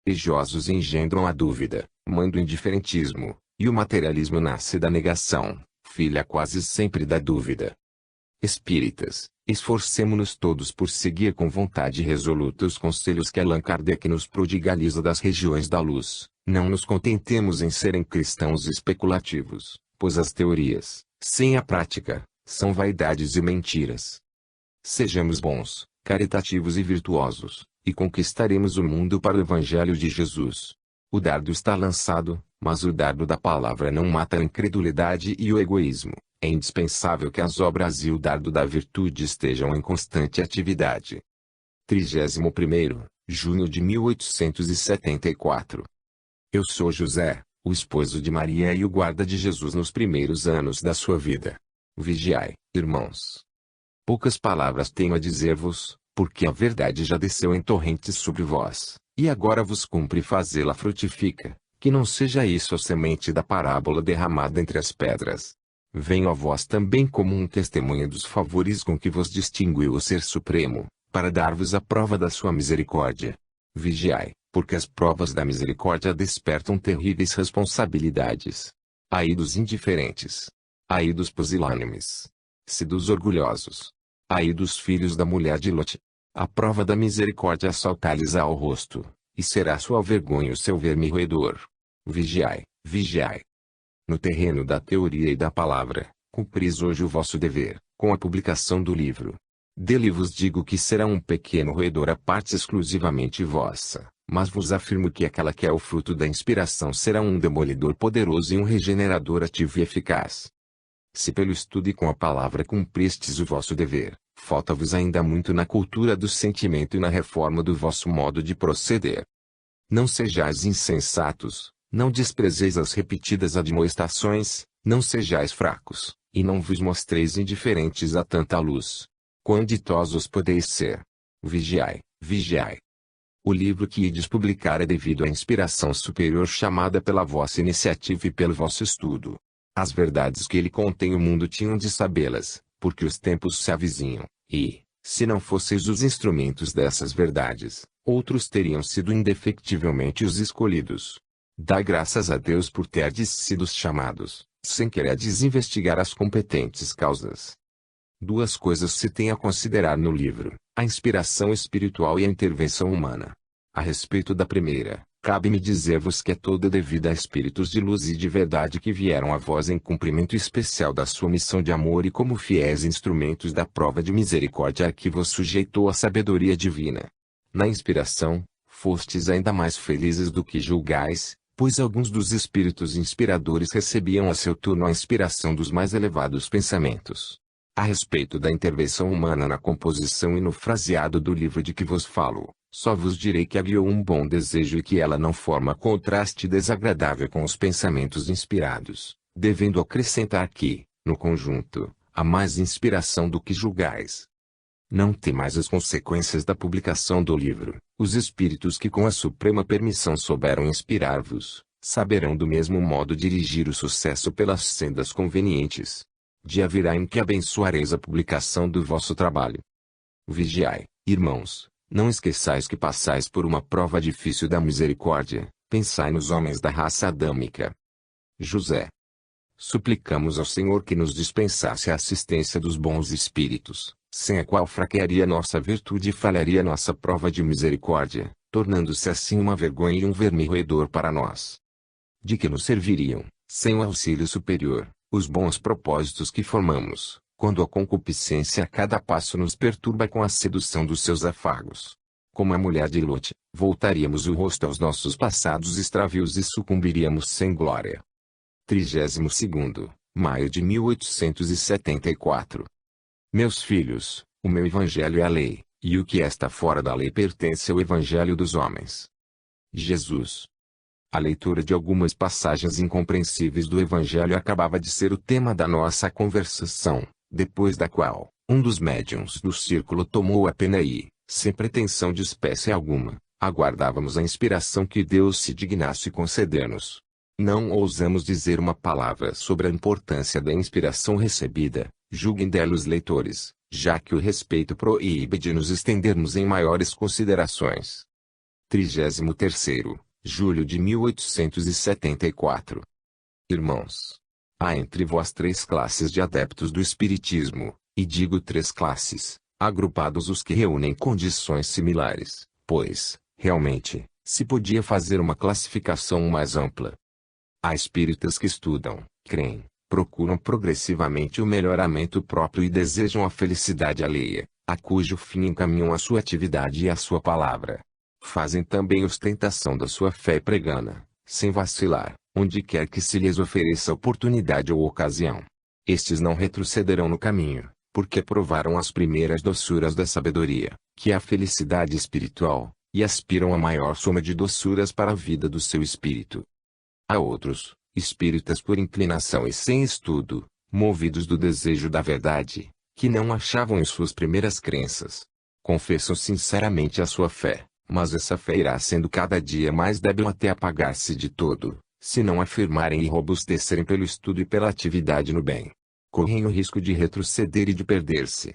religiosos engendram a dúvida, mãe do indiferentismo, e o materialismo nasce da negação, filha quase sempre da dúvida. Espíritas, esforcemo-nos todos por seguir com vontade resoluta os conselhos que Allan Kardec nos prodigaliza das regiões da luz. Não nos contentemos em serem cristãos especulativos, pois as teorias, sem a prática, são vaidades e mentiras. Sejamos bons, caritativos e virtuosos, e conquistaremos o mundo para o Evangelho de Jesus. O dardo está lançado, mas o dardo da palavra não mata a incredulidade e o egoísmo. É indispensável que as obras e o dardo da virtude estejam em constante atividade. 31º, junho de 1874. Eu sou José, o esposo de Maria e o guarda de Jesus nos primeiros anos da sua vida. Vigiai, irmãos. Poucas palavras tenho a dizer-vos, porque a verdade já desceu em torrentes sobre vós, e agora vos cumpre fazê-la frutifica, que não seja isso a semente da parábola derramada entre as pedras. Venho a vós também como um testemunho dos favores com que vos distinguiu o Ser Supremo, para dar-vos a prova da sua misericórdia. Vigiai, porque as provas da misericórdia despertam terríveis responsabilidades. Ai dos indiferentes. Ai dos pusilânimes. Se dos orgulhosos. Ai dos filhos da mulher de Lote. A prova da misericórdia saltar-lhes ao rosto, e será sua vergonha o seu verme roedor. Vigiai, vigiai. No terreno da teoria e da palavra, cumpris hoje o vosso dever, com a publicação do livro. Dele vos digo que será um pequeno roedor à parte exclusivamente vossa, mas vos afirmo que aquela que é o fruto da inspiração será um demolidor poderoso e um regenerador ativo e eficaz. Se pelo estudo e com a palavra cumpristes o vosso dever, falta-vos ainda muito na cultura do sentimento e na reforma do vosso modo de proceder. Não sejais insensatos, não desprezeis as repetidas admoestações, não sejais fracos, e não vos mostreis indiferentes a tanta luz. Quão ditosos podeis ser! Vigiai, vigiai. O livro que ides publicar é devido à inspiração superior chamada pela vossa iniciativa e pelo vosso estudo. As verdades que ele contém o mundo tinham de sabê-las, porque os tempos se avizinham, e, se não fosseis os instrumentos dessas verdades, outros teriam sido indefectivelmente os escolhidos. Dai graças a Deus por terdes sido chamados, sem queredes investigar as competentes causas. Duas coisas se tem a considerar no livro, a inspiração espiritual e a intervenção humana. A respeito da primeira, cabe-me dizer-vos que é toda devida a espíritos de luz e de verdade que vieram a vós em cumprimento especial da sua missão de amor e como fiéis instrumentos da prova de misericórdia a que vos sujeitou a sabedoria divina. Na inspiração, fostes ainda mais felizes do que julgais, pois alguns dos espíritos inspiradores recebiam a seu turno a inspiração dos mais elevados pensamentos. A respeito da intervenção humana na composição e no fraseado do livro de que vos falo, só vos direi que havia um bom desejo e que ela não forma contraste desagradável com os pensamentos inspirados, devendo acrescentar que, no conjunto, há mais inspiração do que julgais. Não temais as consequências da publicação do livro. Os espíritos que com a suprema permissão souberam inspirar-vos, saberão do mesmo modo dirigir o sucesso pelas sendas convenientes. Dia virá em que abençoareis a publicação do vosso trabalho. Vigiai, irmãos, não esqueçais que passais por uma prova difícil da misericórdia, pensai nos homens da raça adâmica. José. Suplicamos ao Senhor que nos dispensasse a assistência dos bons espíritos, sem a qual fraquearia nossa virtude e falharia nossa prova de misericórdia, tornando-se assim uma vergonha e um verme roedor para nós. De que nos serviriam, sem o auxílio superior, os bons propósitos que formamos, quando a concupiscência a cada passo nos perturba com a sedução dos seus afagos? Como a mulher de Lote, voltaríamos o rosto aos nossos passados extravios e sucumbiríamos sem glória. 32º, maio de 1874. Meus filhos, o meu evangelho é a lei, e o que está fora da lei pertence ao evangelho dos homens. Jesus. A leitura de algumas passagens incompreensíveis do evangelho acabava de ser o tema da nossa conversação, depois da qual, um dos médiuns do círculo tomou a pena e, sem pretensão de espécie alguma, aguardávamos a inspiração que Deus se dignasse conceder-nos. Não ousamos dizer uma palavra sobre a importância da inspiração recebida, julguem dela os leitores, já que o respeito proíbe de nos estendermos em maiores considerações. 33º, julho de 1874. Irmãos, há entre vós 3 classes de adeptos do Espiritismo, e digo 3 classes, agrupados os que reúnem condições similares, pois, realmente, se podia fazer uma classificação mais ampla. Há espíritas que estudam, creem, procuram progressivamente o melhoramento próprio e desejam a felicidade alheia, a cujo fim encaminham a sua atividade e a sua palavra. Fazem também ostentação da sua fé pregana, sem vacilar, onde quer que se lhes ofereça oportunidade ou ocasião. Estes não retrocederão no caminho, porque provaram as primeiras doçuras da sabedoria, que é a felicidade espiritual, e aspiram a maior soma de doçuras para a vida do seu espírito. Há outros, espíritas por inclinação e sem estudo, movidos do desejo da verdade, que não achavam em suas primeiras crenças. Confessam sinceramente a sua fé, mas essa fé irá sendo cada dia mais débil até apagar-se de todo, se não afirmarem e robustecerem pelo estudo e pela atividade no bem. Correm o risco de retroceder e de perder-se.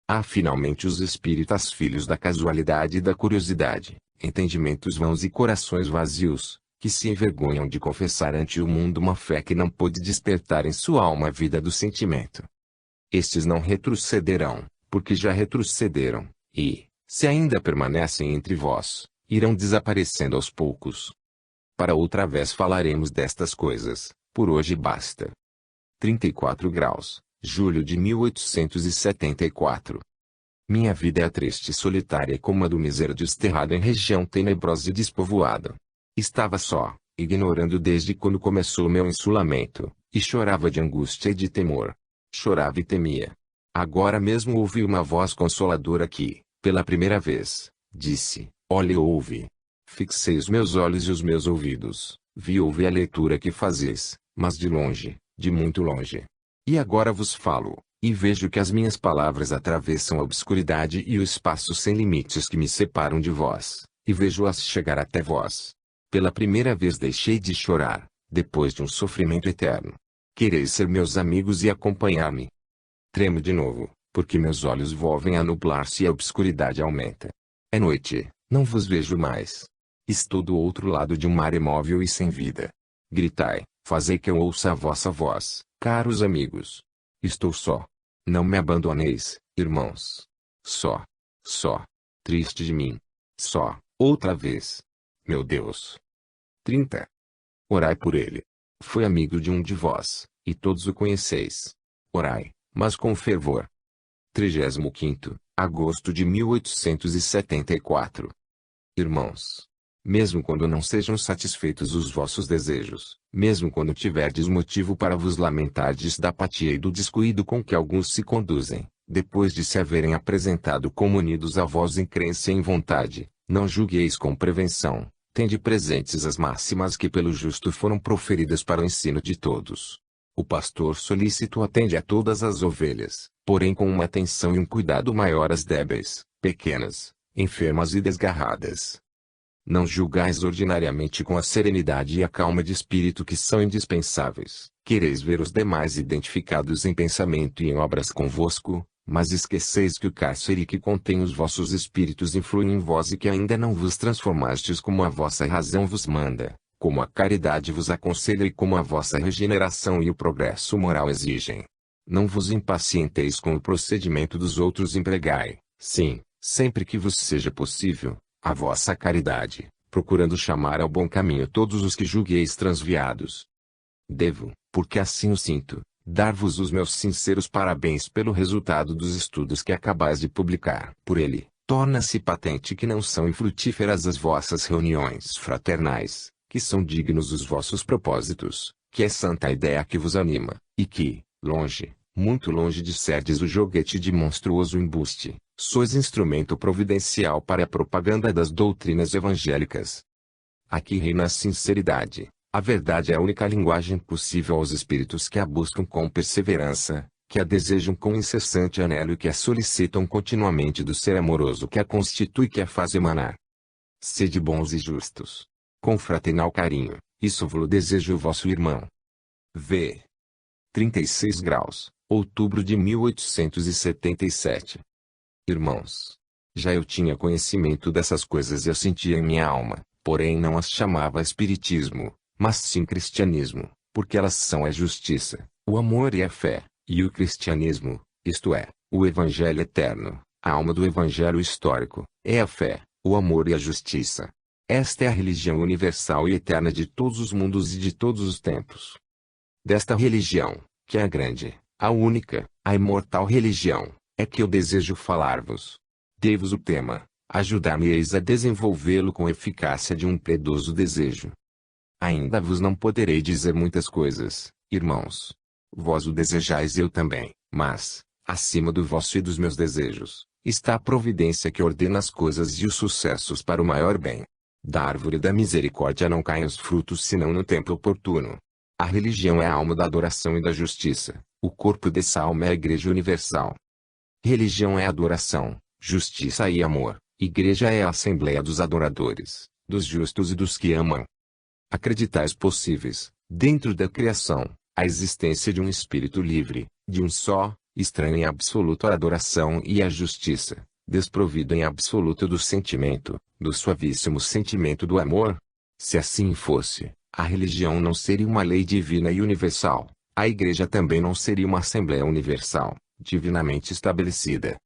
Há finalmente os espíritas filhos da casualidade e da curiosidade, entendimentos vãos e corações vazios, que se envergonham de confessar ante o mundo uma fé que não pôde despertar em sua alma a vida do sentimento. Estes não retrocederão, porque já retrocederam, e, se ainda permanecem entre vós, irão desaparecendo aos poucos. Para outra vez falaremos destas coisas, por hoje basta. 34 graus, julho de 1874. Minha vida é triste e solitária como a do misério desterrado em região tenebrosa e despovoada. Estava só, ignorando desde quando começou meu insulamento, e chorava de angústia e de temor. Chorava e temia. Agora mesmo ouvi uma voz consoladora que, pela primeira vez, disse: olhe e ouve. Fixei os meus olhos e os meus ouvidos, vi e ouvi a leitura que fazes, mas de longe, de muito longe. E agora vos falo, e vejo que as minhas palavras atravessam a obscuridade e o espaço sem limites que me separam de vós, e vejo-as chegar até vós. Pela primeira vez deixei de chorar, depois de um sofrimento eterno. Quereis ser meus amigos e acompanhar-me? Tremo de novo, porque meus olhos volvem a nublar-se e a obscuridade aumenta. É noite, não vos vejo mais. Estou do outro lado de um mar imóvel e sem vida. Gritai, fazei que eu ouça a vossa voz, caros amigos. Estou só. Não me abandoneis, irmãos. Só. Só. Triste de mim. Só, outra vez. Meu Deus. 30. Orai por ele. Foi amigo de um de vós, e todos o conheceis. Orai, mas com fervor. 35º, agosto de 1874. Irmãos, mesmo quando não sejam satisfeitos os vossos desejos, mesmo quando tiverdes motivo para vos lamentardes da apatia e do descuido com que alguns se conduzem, depois de se haverem apresentado como unidos a vós em crença e em vontade, não julgueis com prevenção, tende presentes as máximas que pelo justo foram proferidas para o ensino de todos. O pastor solícito atende a todas as ovelhas, porém com uma atenção e um cuidado maior às débeis, pequenas, enfermas e desgarradas. Não julgais ordinariamente com a serenidade e a calma de espírito que são indispensáveis. Quereis ver os demais identificados em pensamento e em obras convosco, mas esqueceis que o cárcere que contém os vossos espíritos influi em vós e que ainda não vos transformastes como a vossa razão vos manda, como a caridade vos aconselha e como a vossa regeneração e o progresso moral exigem. Não vos impacienteis com o procedimento dos outros, empregai, sim, sempre que vos seja possível, a vossa caridade, procurando chamar ao bom caminho todos os que julgueis transviados. Devo, porque assim o sinto, dar-vos os meus sinceros parabéns pelo resultado dos estudos que acabais de publicar. Por ele, torna-se patente que não são infrutíferas as vossas reuniões fraternais, que são dignos os vossos propósitos, que é santa a ideia que vos anima, e que, longe, muito longe de serdes o joguete de monstruoso embuste, sois instrumento providencial para a propaganda das doutrinas evangélicas. Aqui reina a sinceridade, a verdade é a única linguagem possível aos espíritos que a buscam com perseverança, que a desejam com incessante anelo e que a solicitam continuamente do ser amoroso que a constitui e que a faz emanar. Sede bons e justos. Com fraternal carinho, isso vos desejo o vosso irmão. V. 36 graus, outubro de 1877. Irmãos, Já eu tinha conhecimento dessas coisas e as sentia em minha alma, porém não as chamava espiritismo, mas sim cristianismo, porque elas são a justiça, o amor e a fé, e o cristianismo, isto é, o evangelho eterno, a alma do evangelho histórico, é a fé, o amor e a justiça. Esta é a religião universal e eterna de todos os mundos e de todos os tempos. Desta religião, que é a grande, a única, a imortal religião, é que eu desejo falar-vos. Dei-vos o tema, ajudar-me-eis a desenvolvê-lo com eficácia de um piedoso desejo. Ainda vos não poderei dizer muitas coisas, irmãos. Vós o desejais e eu também, mas, acima do vosso e dos meus desejos, está a providência que ordena as coisas e os sucessos para o maior bem. Da árvore da misericórdia não caem os frutos senão no tempo oportuno. A religião é a alma da adoração e da justiça, o corpo dessa alma é a Igreja Universal. Religião é adoração, justiça e amor, Igreja é a assembleia dos adoradores, dos justos e dos que amam. Acreditais possíveis, dentro da criação, a existência de um espírito livre, de um só, estranho em absoluto à adoração e à justiça, desprovido em absoluto do sentimento, do suavíssimo sentimento do amor? Se assim fosse, a religião não seria uma lei divina e universal, a Igreja também não seria uma assembleia universal, divinamente estabelecida.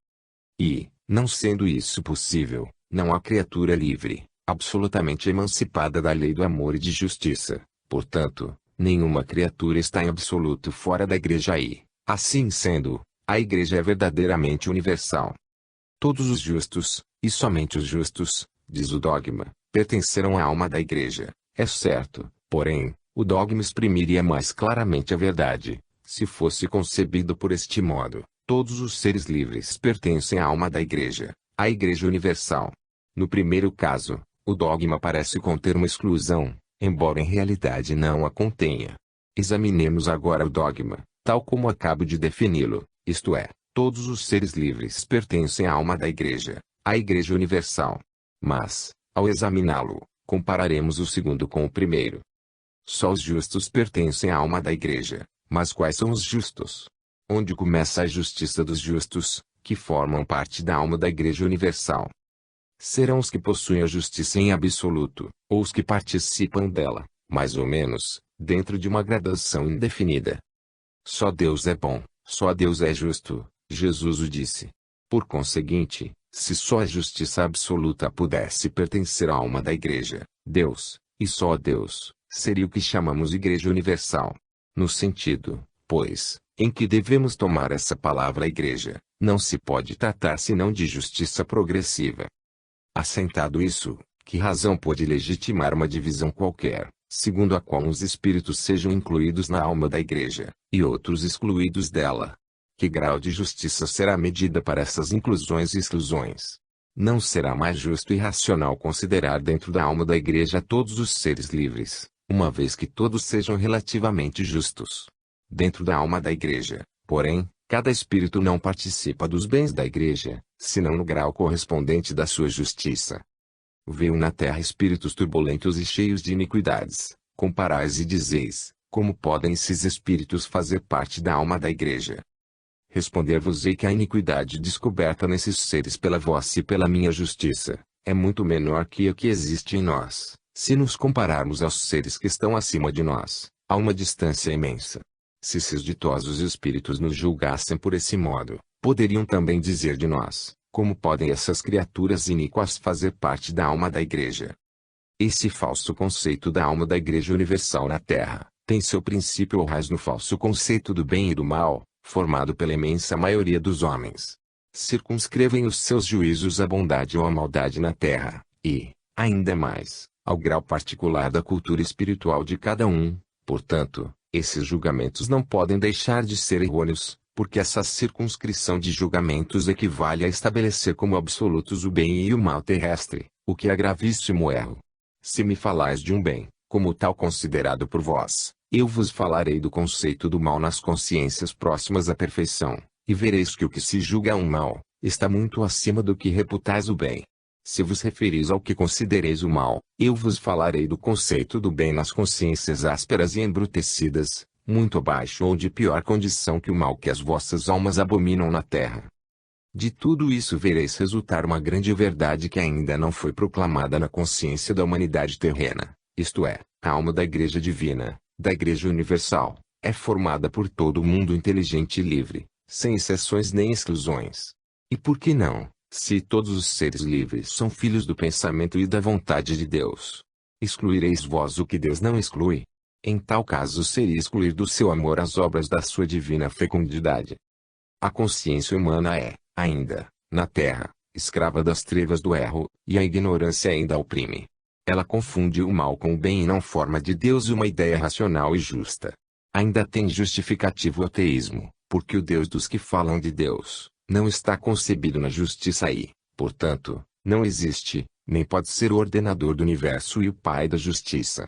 E, não sendo isso possível, não há criatura livre, absolutamente emancipada da lei do amor e de justiça. Portanto, nenhuma criatura está em absoluto fora da Igreja e, assim sendo, a Igreja é verdadeiramente universal. Todos os justos, e somente os justos, diz o dogma, pertencerão à alma da Igreja. É certo, porém, o dogma exprimiria mais claramente a verdade, se fosse concebido por este modo: todos os seres livres pertencem à alma da Igreja, à Igreja Universal. No primeiro caso, o dogma parece conter uma exclusão, embora em realidade não a contenha. Examinemos agora o dogma, tal como acabo de defini-lo, isto é, todos os seres livres pertencem à alma da Igreja, à Igreja Universal. Mas, ao examiná-lo, compararemos o segundo com o primeiro. Só os justos pertencem à alma da Igreja, mas quais são os justos? Onde começa a justiça dos justos, que formam parte da alma da Igreja Universal? Serão os que possuem a justiça em absoluto, ou os que participam dela, mais ou menos, dentro de uma gradação indefinida. Só Deus é bom, só Deus é justo, Jesus o disse. Por conseguinte, se só a justiça absoluta pudesse pertencer à alma da Igreja, Deus, e só a Deus, seria o que chamamos Igreja Universal. No sentido, pois, em que devemos tomar essa palavra Igreja, não se pode tratar senão de justiça progressiva. Assentado isso, que razão pode legitimar uma divisão qualquer, segundo a qual uns espíritos sejam incluídos na alma da Igreja, e outros excluídos dela? Que grau de justiça será a medida para essas inclusões e exclusões? Não será mais justo e racional considerar dentro da alma da Igreja todos os seres livres, uma vez que todos sejam relativamente justos? Dentro da alma da Igreja, porém, cada espírito não participa dos bens da Igreja, senão no grau correspondente da sua justiça. Veio na terra espíritos turbulentos e cheios de iniquidades, comparais e dizeis: como podem esses espíritos fazer parte da alma da Igreja? Responder-vos-ei que a iniquidade descoberta nesses seres pela vossa e pela minha justiça, é muito menor que a que existe em nós, se nos compararmos aos seres que estão acima de nós, a uma distância imensa. Se esses ditosos espíritos nos julgassem por esse modo, poderiam também dizer de nós: como podem essas criaturas iníquas fazer parte da alma da Igreja? Esse falso conceito da alma da Igreja Universal na Terra, tem seu princípio ou raiz no falso conceito do bem e do mal, formado pela imensa maioria dos homens. Circunscrevem os seus juízos à bondade ou à maldade na Terra, e, ainda mais, ao grau particular da cultura espiritual de cada um. Portanto, esses julgamentos não podem deixar de ser errôneos, porque essa circunscrição de julgamentos equivale a estabelecer como absolutos o bem e o mal terrestre, o que é gravíssimo erro. Se me falais de um bem, como tal considerado por vós, eu vos falarei do conceito do mal nas consciências próximas à perfeição, e vereis que o que se julga um mal, está muito acima do que reputais o bem. Se vos referis ao que considereis o mal, eu vos falarei do conceito do bem nas consciências ásperas e embrutecidas, muito abaixo ou de pior condição que o mal que as vossas almas abominam na terra. De tudo isso vereis resultar uma grande verdade que ainda não foi proclamada na consciência da humanidade terrena, isto é, a alma da Igreja Divina, da Igreja Universal, é formada por todo o mundo inteligente e livre, sem exceções nem exclusões. E por que não, se todos os seres livres são filhos do pensamento e da vontade de Deus? Excluireis vós o que Deus não exclui? Em tal caso seria excluir do seu amor as obras da sua divina fecundidade. A consciência humana é, ainda, na terra, escrava das trevas do erro, e a ignorância ainda a oprime. Ela confunde o mal com o bem e não forma de Deus uma ideia racional e justa. Ainda tem justificativo o ateísmo, porque o Deus dos que falam de Deus, não está concebido na justiça e, portanto, não existe, nem pode ser o ordenador do universo e o pai da justiça.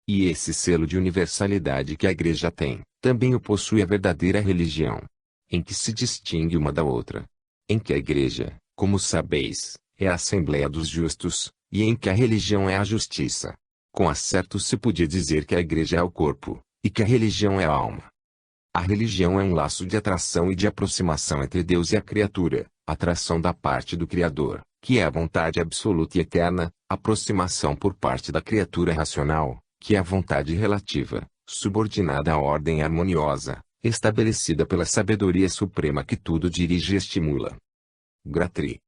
E esse selo de universalidade que a Igreja tem, também o possui a verdadeira religião, em que se distingue uma da outra. Em que a Igreja, como sabeis, é a Assembleia dos Justos, e em que a religião é a justiça. Com acerto se podia dizer que a Igreja é o corpo, e que a religião é a alma. A religião é um laço de atração e de aproximação entre Deus e a criatura, atração da parte do Criador, que é a vontade absoluta e eterna, aproximação por parte da criatura racional, que é a vontade relativa, subordinada à ordem harmoniosa, estabelecida pela sabedoria suprema que tudo dirige e estimula. Gratri.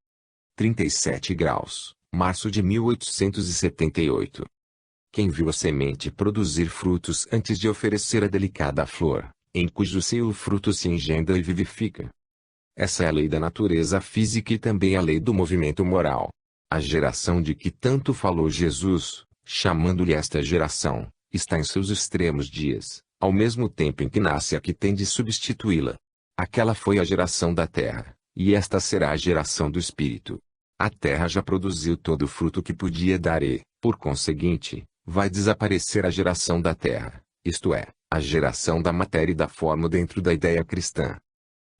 37 graus, março de 1878. Quem viu a semente produzir frutos antes de oferecer a delicada flor, em cujo seio o fruto se engendra e vivifica? Essa é a lei da natureza física e também a lei do movimento moral. A geração de que tanto falou Jesus, chamando-lhe esta geração, está em seus extremos dias, ao mesmo tempo em que nasce a que tem de substituí-la. Aquela foi a geração da terra, e esta será a geração do Espírito. A terra já produziu todo o fruto que podia dar e, por conseguinte, vai desaparecer a geração da terra, isto é, a geração da matéria e da forma dentro da ideia cristã.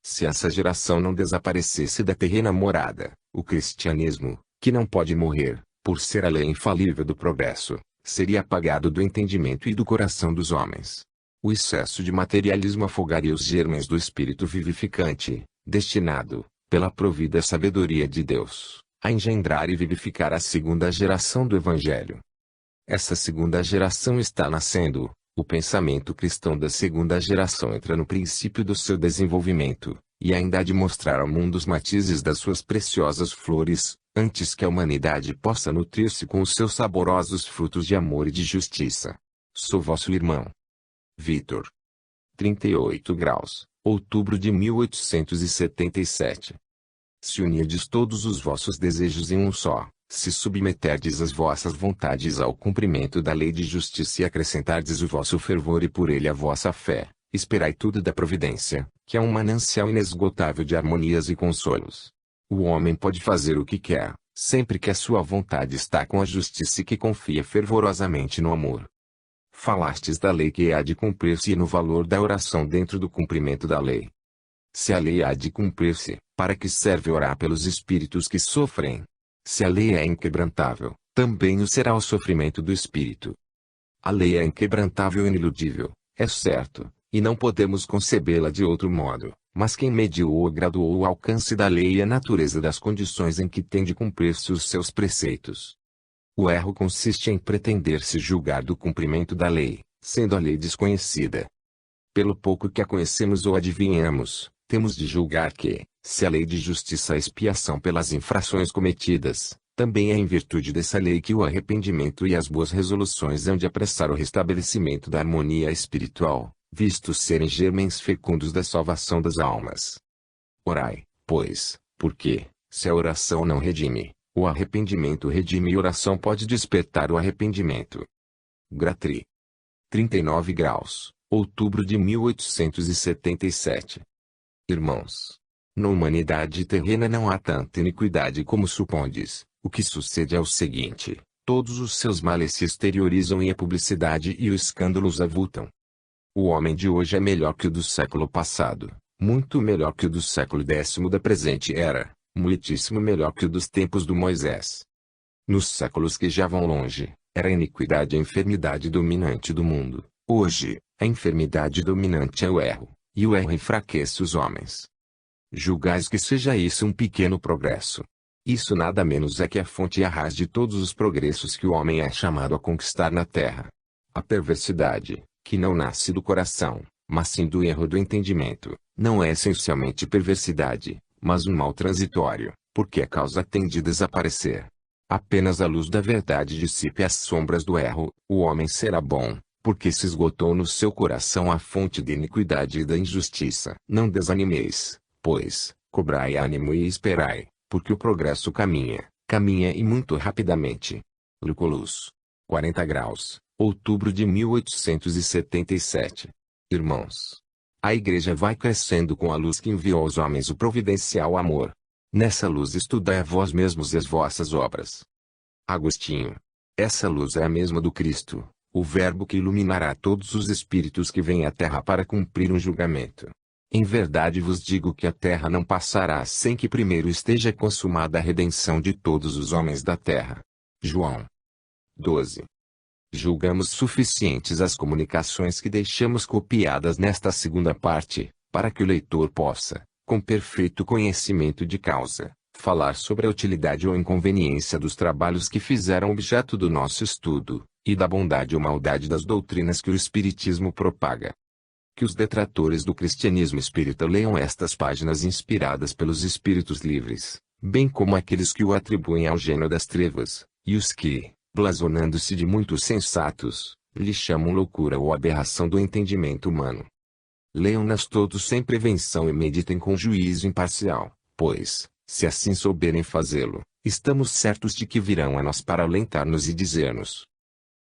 Se essa geração não desaparecesse da terrena morada, o cristianismo, que não pode morrer, por ser a lei infalível do progresso, seria apagado do entendimento e do coração dos homens. O excesso de materialismo afogaria os germens do espírito vivificante, destinado, pela provida sabedoria de Deus, a engendrar e vivificar a segunda geração do Evangelho. Essa segunda geração está nascendo. O pensamento cristão da segunda geração entra no princípio do seu desenvolvimento, e ainda há de mostrar ao mundo os matizes das suas preciosas flores, antes que a humanidade possa nutrir-se com os seus saborosos frutos de amor e de justiça. Sou vosso irmão. Vitor. 38 graus, outubro de 1877. Se unirdes todos os vossos desejos em um só, se submeterdes as vossas vontades ao cumprimento da lei de justiça e acrescentardes o vosso fervor e por ele a vossa fé, esperai tudo da providência, que é um manancial inesgotável de harmonias e consolos. O homem pode fazer o que quer, sempre que a sua vontade está com a justiça e que confia fervorosamente no amor. Falastes da lei que há de cumprir-se e no valor da oração dentro do cumprimento da lei. Se a lei há de cumprir-se, para que serve orar pelos espíritos que sofrem? Se a lei é inquebrantável, também o será o sofrimento do espírito. A lei é inquebrantável e iniludível, é certo, e não podemos concebê-la de outro modo, mas quem mediu ou graduou o alcance da lei e a natureza das condições em que tem de cumprir-se os seus preceitos. O erro consiste em pretender-se julgar do cumprimento da lei, sendo a lei desconhecida. Pelo pouco que a conhecemos ou adivinhamos, temos de julgar que, se a lei de justiça é expiação pelas infrações cometidas, também é em virtude dessa lei que o arrependimento e as boas resoluções hão de apressar o restabelecimento da harmonia espiritual, vistos serem germens fecundos da salvação das almas. Orai, pois, porque, se a oração não redime, o arrependimento redime e oração pode despertar o arrependimento. Gratri. 39 graus, outubro de 1877. Irmãos, na humanidade terrena não há tanta iniquidade como supondes. O que sucede é o seguinte: todos os seus males se exteriorizam e a publicidade e os escândalos avultam. O homem de hoje é melhor que o do século passado, muito melhor que o do século X da presente era, muitíssimo melhor que o dos tempos do Moisés. Nos séculos que já vão longe, era a iniquidade a enfermidade dominante do mundo. Hoje, a enfermidade dominante é o erro, e o erro enfraquece os homens. julgais que seja isso um pequeno progresso. Isso nada menos é que a fonte e a raiz de todos os progressos que o homem é chamado a conquistar na terra. A perversidade, que não nasce do coração, mas sim do erro do entendimento, não é essencialmente perversidade, mas um mal transitório, porque a causa tem de desaparecer. Apenas a luz da verdade dissipe as sombras do erro, o homem será bom, porque se esgotou no seu coração a fonte da iniquidade e da injustiça. Não desanimeis, pois, cobrai ânimo e esperai, porque o progresso caminha e muito rapidamente. Lucullus. 40 graus, outubro de 1877. Irmãos, a Igreja vai crescendo com a luz que enviou aos homens o providencial amor. Nessa luz estudai a vós mesmos e as vossas obras. Agostinho. Essa luz é a mesma do Cristo, o Verbo que iluminará todos os espíritos que vêm à terra para cumprir um julgamento. Em verdade vos digo que a terra não passará sem que primeiro esteja consumada a redenção de todos os homens da terra. João 12. Julgamos suficientes as comunicações que deixamos copiadas nesta segunda parte, para que o leitor possa, com perfeito conhecimento de causa, falar sobre a utilidade ou inconveniência dos trabalhos que fizeram objeto do nosso estudo, e da bondade ou maldade das doutrinas que o Espiritismo propaga. Que os detratores do cristianismo espírita leiam estas páginas inspiradas pelos espíritos livres, bem como aqueles que o atribuem ao gênio das trevas, e os que, blasonando-se de muito sensatos, lhe chamam loucura ou aberração do entendimento humano. Leiam-nas todos sem prevenção e meditem com juízo imparcial, pois, se assim souberem fazê-lo, estamos certos de que virão a nós para alentar-nos e dizer-nos: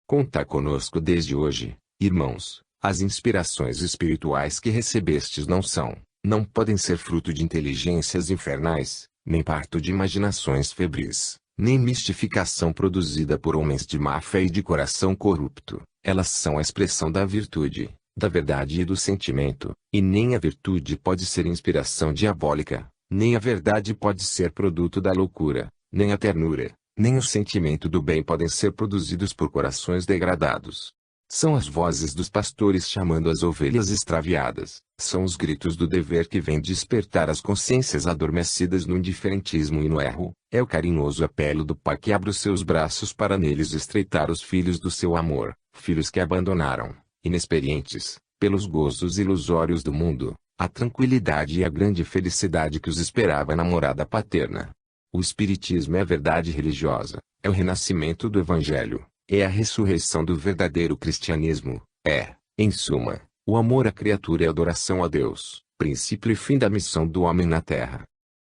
contai conosco desde hoje, irmãos. As inspirações espirituais que recebestes não podem ser fruto de inteligências infernais, nem parto de imaginações febris, nem mistificação produzida por homens de má fé e de coração corrupto. Elas são a expressão da virtude, da verdade e do sentimento, e nem a virtude pode ser inspiração diabólica, nem a verdade pode ser produto da loucura, nem a ternura, nem o sentimento do bem podem ser produzidos por corações degradados. São as vozes dos pastores chamando as ovelhas extraviadas, são os gritos do dever que vêm despertar as consciências adormecidas no indiferentismo e no erro, é o carinhoso apelo do pai que abre os seus braços para neles estreitar os filhos do seu amor, filhos que abandonaram, inexperientes, pelos gozos ilusórios do mundo, a tranquilidade e a grande felicidade que os esperava na morada paterna. O Espiritismo é a verdade religiosa, é o renascimento do Evangelho. É a ressurreição do verdadeiro cristianismo, é, em suma, o amor à criatura e a adoração a Deus, princípio e fim da missão do homem na terra.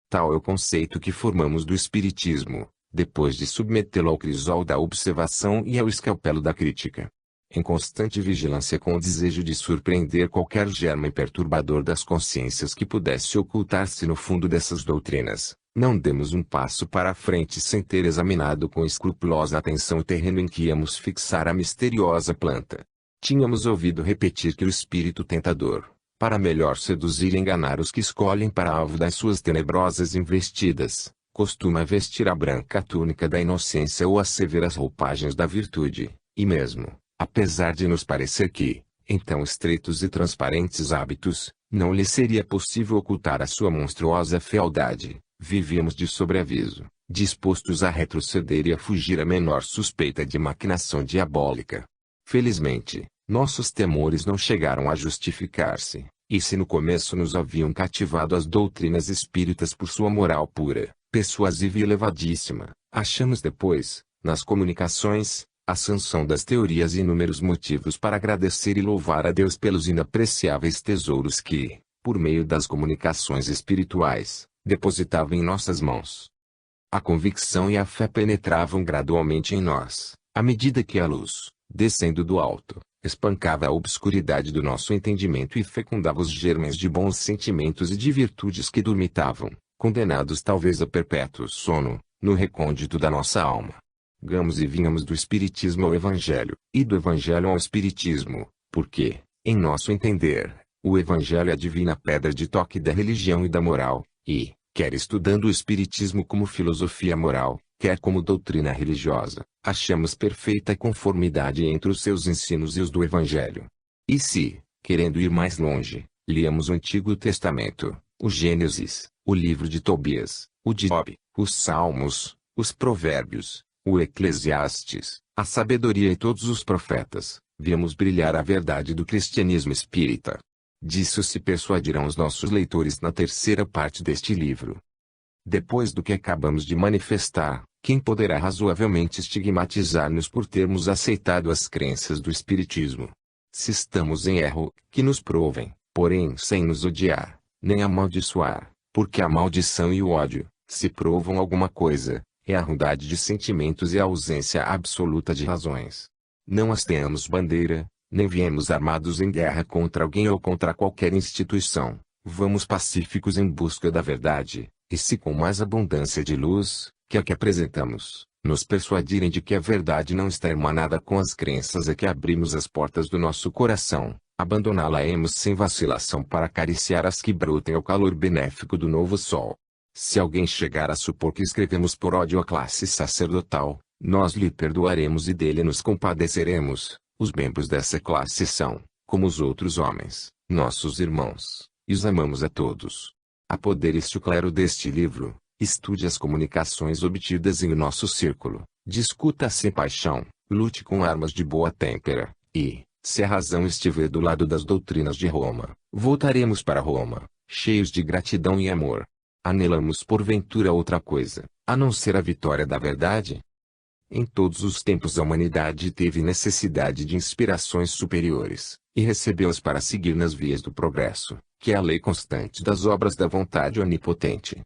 Tal é o conceito que formamos do Espiritismo, depois de submetê-lo ao crisol da observação e ao escalpelo da crítica. Em constante vigilância com o desejo de surpreender qualquer germe perturbador das consciências que pudesse ocultar-se no fundo dessas doutrinas, não demos um passo para a frente sem ter examinado com escrupulosa atenção o terreno em que íamos fixar a misteriosa planta. Tínhamos ouvido repetir que o espírito tentador, para melhor seduzir e enganar os que escolhem para alvo das suas tenebrosas investidas, costuma vestir a branca túnica da inocência ou as severas roupagens da virtude, e mesmo, apesar de nos parecer que, em tão estreitos e transparentes hábitos, não lhe seria possível ocultar a sua monstruosa fealdade, vivíamos de sobreaviso, dispostos a retroceder e a fugir a menor suspeita de maquinação diabólica. Felizmente, nossos temores não chegaram a justificar-se, e se no começo nos haviam cativado as doutrinas espíritas por sua moral pura, persuasiva e elevadíssima, achamos depois, nas comunicações, a sanção das teorias e inúmeros motivos para agradecer e louvar a Deus pelos inapreciáveis tesouros que, por meio das comunicações espirituais, depositava em nossas mãos. A convicção e a fé penetravam gradualmente em nós, à medida que a luz, descendo do alto, espancava a obscuridade do nosso entendimento e fecundava os germes de bons sentimentos e de virtudes que dormitavam, condenados talvez a perpétuo sono, no recôndito da nossa alma. Gamos e vinhamos do Espiritismo ao Evangelho, e do Evangelho ao Espiritismo, porque, em nosso entender, o Evangelho é a divina pedra de toque da religião e da moral, e, quer estudando o Espiritismo como filosofia moral, quer como doutrina religiosa, achamos perfeita conformidade entre os seus ensinos e os do Evangelho. E se, querendo ir mais longe, liamos o Antigo Testamento, o Gênesis, o livro de Tobias, o de Job, os Salmos, os Provérbios, o Eclesiastes, a sabedoria e todos os profetas, vemos brilhar a verdade do cristianismo espírita. Disso se persuadirão os nossos leitores na terceira parte deste livro. Depois do que acabamos de manifestar, quem poderá razoavelmente estigmatizar-nos por termos aceitado as crenças do Espiritismo? Se estamos em erro, que nos provem, porém sem nos odiar, nem amaldiçoar, porque a maldição e o ódio, se provam alguma coisa, é a ruindade de sentimentos e a ausência absoluta de razões. Não hasteamos bandeira, nem viemos armados em guerra contra alguém ou contra qualquer instituição. Vamos pacíficos em busca da verdade, e se com mais abundância de luz, que a que apresentamos, nos persuadirem de que a verdade não está irmanada com as crenças a que abrimos as portas do nosso coração, abandoná-la-emos sem vacilação para acariciar as que brotem ao calor benéfico do novo sol. Se alguém chegar a supor que escrevemos por ódio à classe sacerdotal, nós lhe perdoaremos e dele nos compadeceremos. Os membros dessa classe são, como os outros homens, nossos irmãos, e os amamos a todos. Apodere-se o clero deste livro, estude as comunicações obtidas em nosso círculo, discuta sem paixão, lute com armas de boa têmpera, e, se a razão estiver do lado das doutrinas de Roma, voltaremos para Roma, cheios de gratidão e amor. Anelamos porventura outra coisa, a não ser a vitória da verdade? Em todos os tempos a humanidade teve necessidade de inspirações superiores, e recebeu-as para seguir nas vias do progresso, que é a lei constante das obras da vontade onipotente.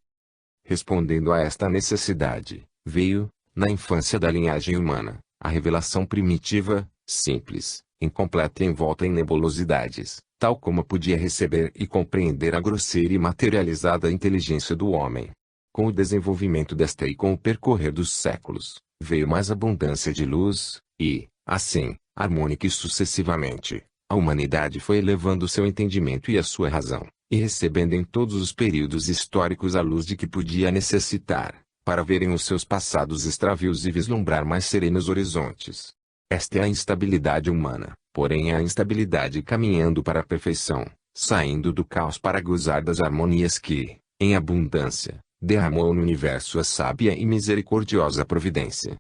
Respondendo a esta necessidade, veio, na infância da linhagem humana, a revelação primitiva, simples, incompleta e envolta em nebulosidades, tal como podia receber e compreender a grosseira e materializada inteligência do homem. Com o desenvolvimento desta e com o percorrer dos séculos, veio mais abundância de luz, e, assim, harmônica e sucessivamente, a humanidade foi elevando seu entendimento e a sua razão, e recebendo em todos os períodos históricos a luz de que podia necessitar, para verem os seus passados extravios e vislumbrar mais serenos horizontes. Esta é a instabilidade humana, porém é a instabilidade caminhando para a perfeição, saindo do caos para gozar das harmonias que, em abundância, derramou no universo a sábia e misericordiosa providência.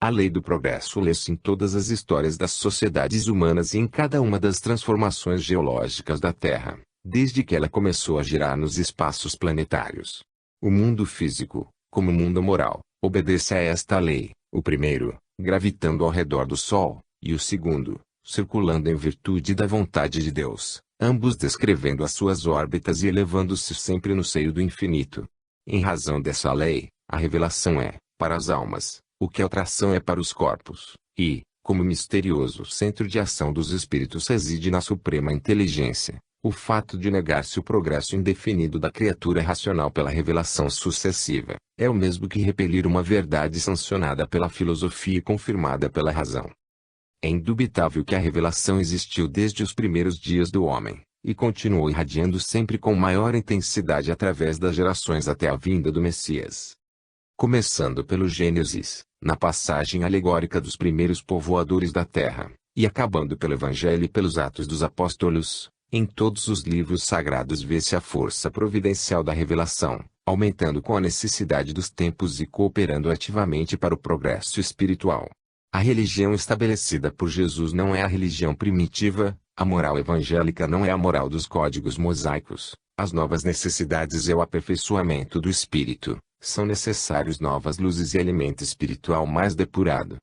A lei do progresso lê-se em todas as histórias das sociedades humanas e em cada uma das transformações geológicas da Terra, desde que ela começou a girar nos espaços planetários. O mundo físico, como o mundo moral, obedece a esta lei, o primeiro, gravitando ao redor do Sol, e o segundo, circulando em virtude da vontade de Deus, ambos descrevendo as suas órbitas e elevando-se sempre no seio do infinito. Em razão dessa lei, a revelação é, para as almas, o que a atração é para os corpos, e, como misterioso centro de ação dos espíritos reside na suprema inteligência, o fato de negar-se o progresso indefinido da criatura racional pela revelação sucessiva, é o mesmo que repelir uma verdade sancionada pela filosofia e confirmada pela razão. É indubitável que a revelação existiu desde os primeiros dias do homem, e continuou irradiando sempre com maior intensidade através das gerações até a vinda do Messias. Começando pelo Gênesis, na passagem alegórica dos primeiros povoadores da terra, e acabando pelo Evangelho e pelos Atos dos Apóstolos, em todos os livros sagrados vê-se a força providencial da revelação, aumentando com a necessidade dos tempos e cooperando ativamente para o progresso espiritual. A religião estabelecida por Jesus não é a religião primitiva, a moral evangélica não é a moral dos códigos mosaicos, as novas necessidades é o aperfeiçoamento do espírito, são necessários novas luzes e alimento espiritual mais depurado.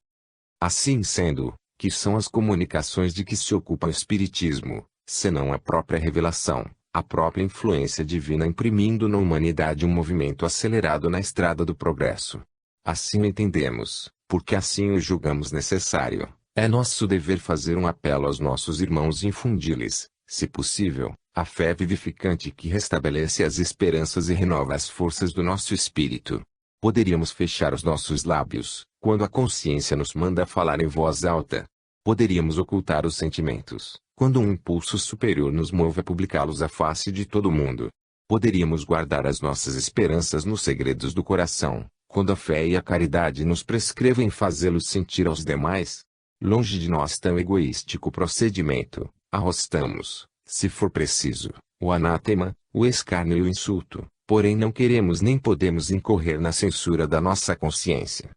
Assim sendo, que são as comunicações de que se ocupa o espiritismo, senão a própria revelação, a própria influência divina imprimindo na humanidade um movimento acelerado na estrada do progresso. Assim o entendemos, porque assim o julgamos necessário. É nosso dever fazer um apelo aos nossos irmãos e infundir-lhes, se possível, a fé vivificante que restabelece as esperanças e renova as forças do nosso espírito. Poderíamos fechar os nossos lábios, quando a consciência nos manda falar em voz alta. Poderíamos ocultar os sentimentos, quando um impulso superior nos move a publicá-los à face de todo mundo. Poderíamos guardar as nossas esperanças nos segredos do coração, quando a fé e a caridade nos prescrevem fazê-los sentir aos demais. Longe de nós tão egoístico procedimento, arrostamos, se for preciso, o anátema, o escárnio e o insulto, porém não queremos nem podemos incorrer na censura da nossa consciência.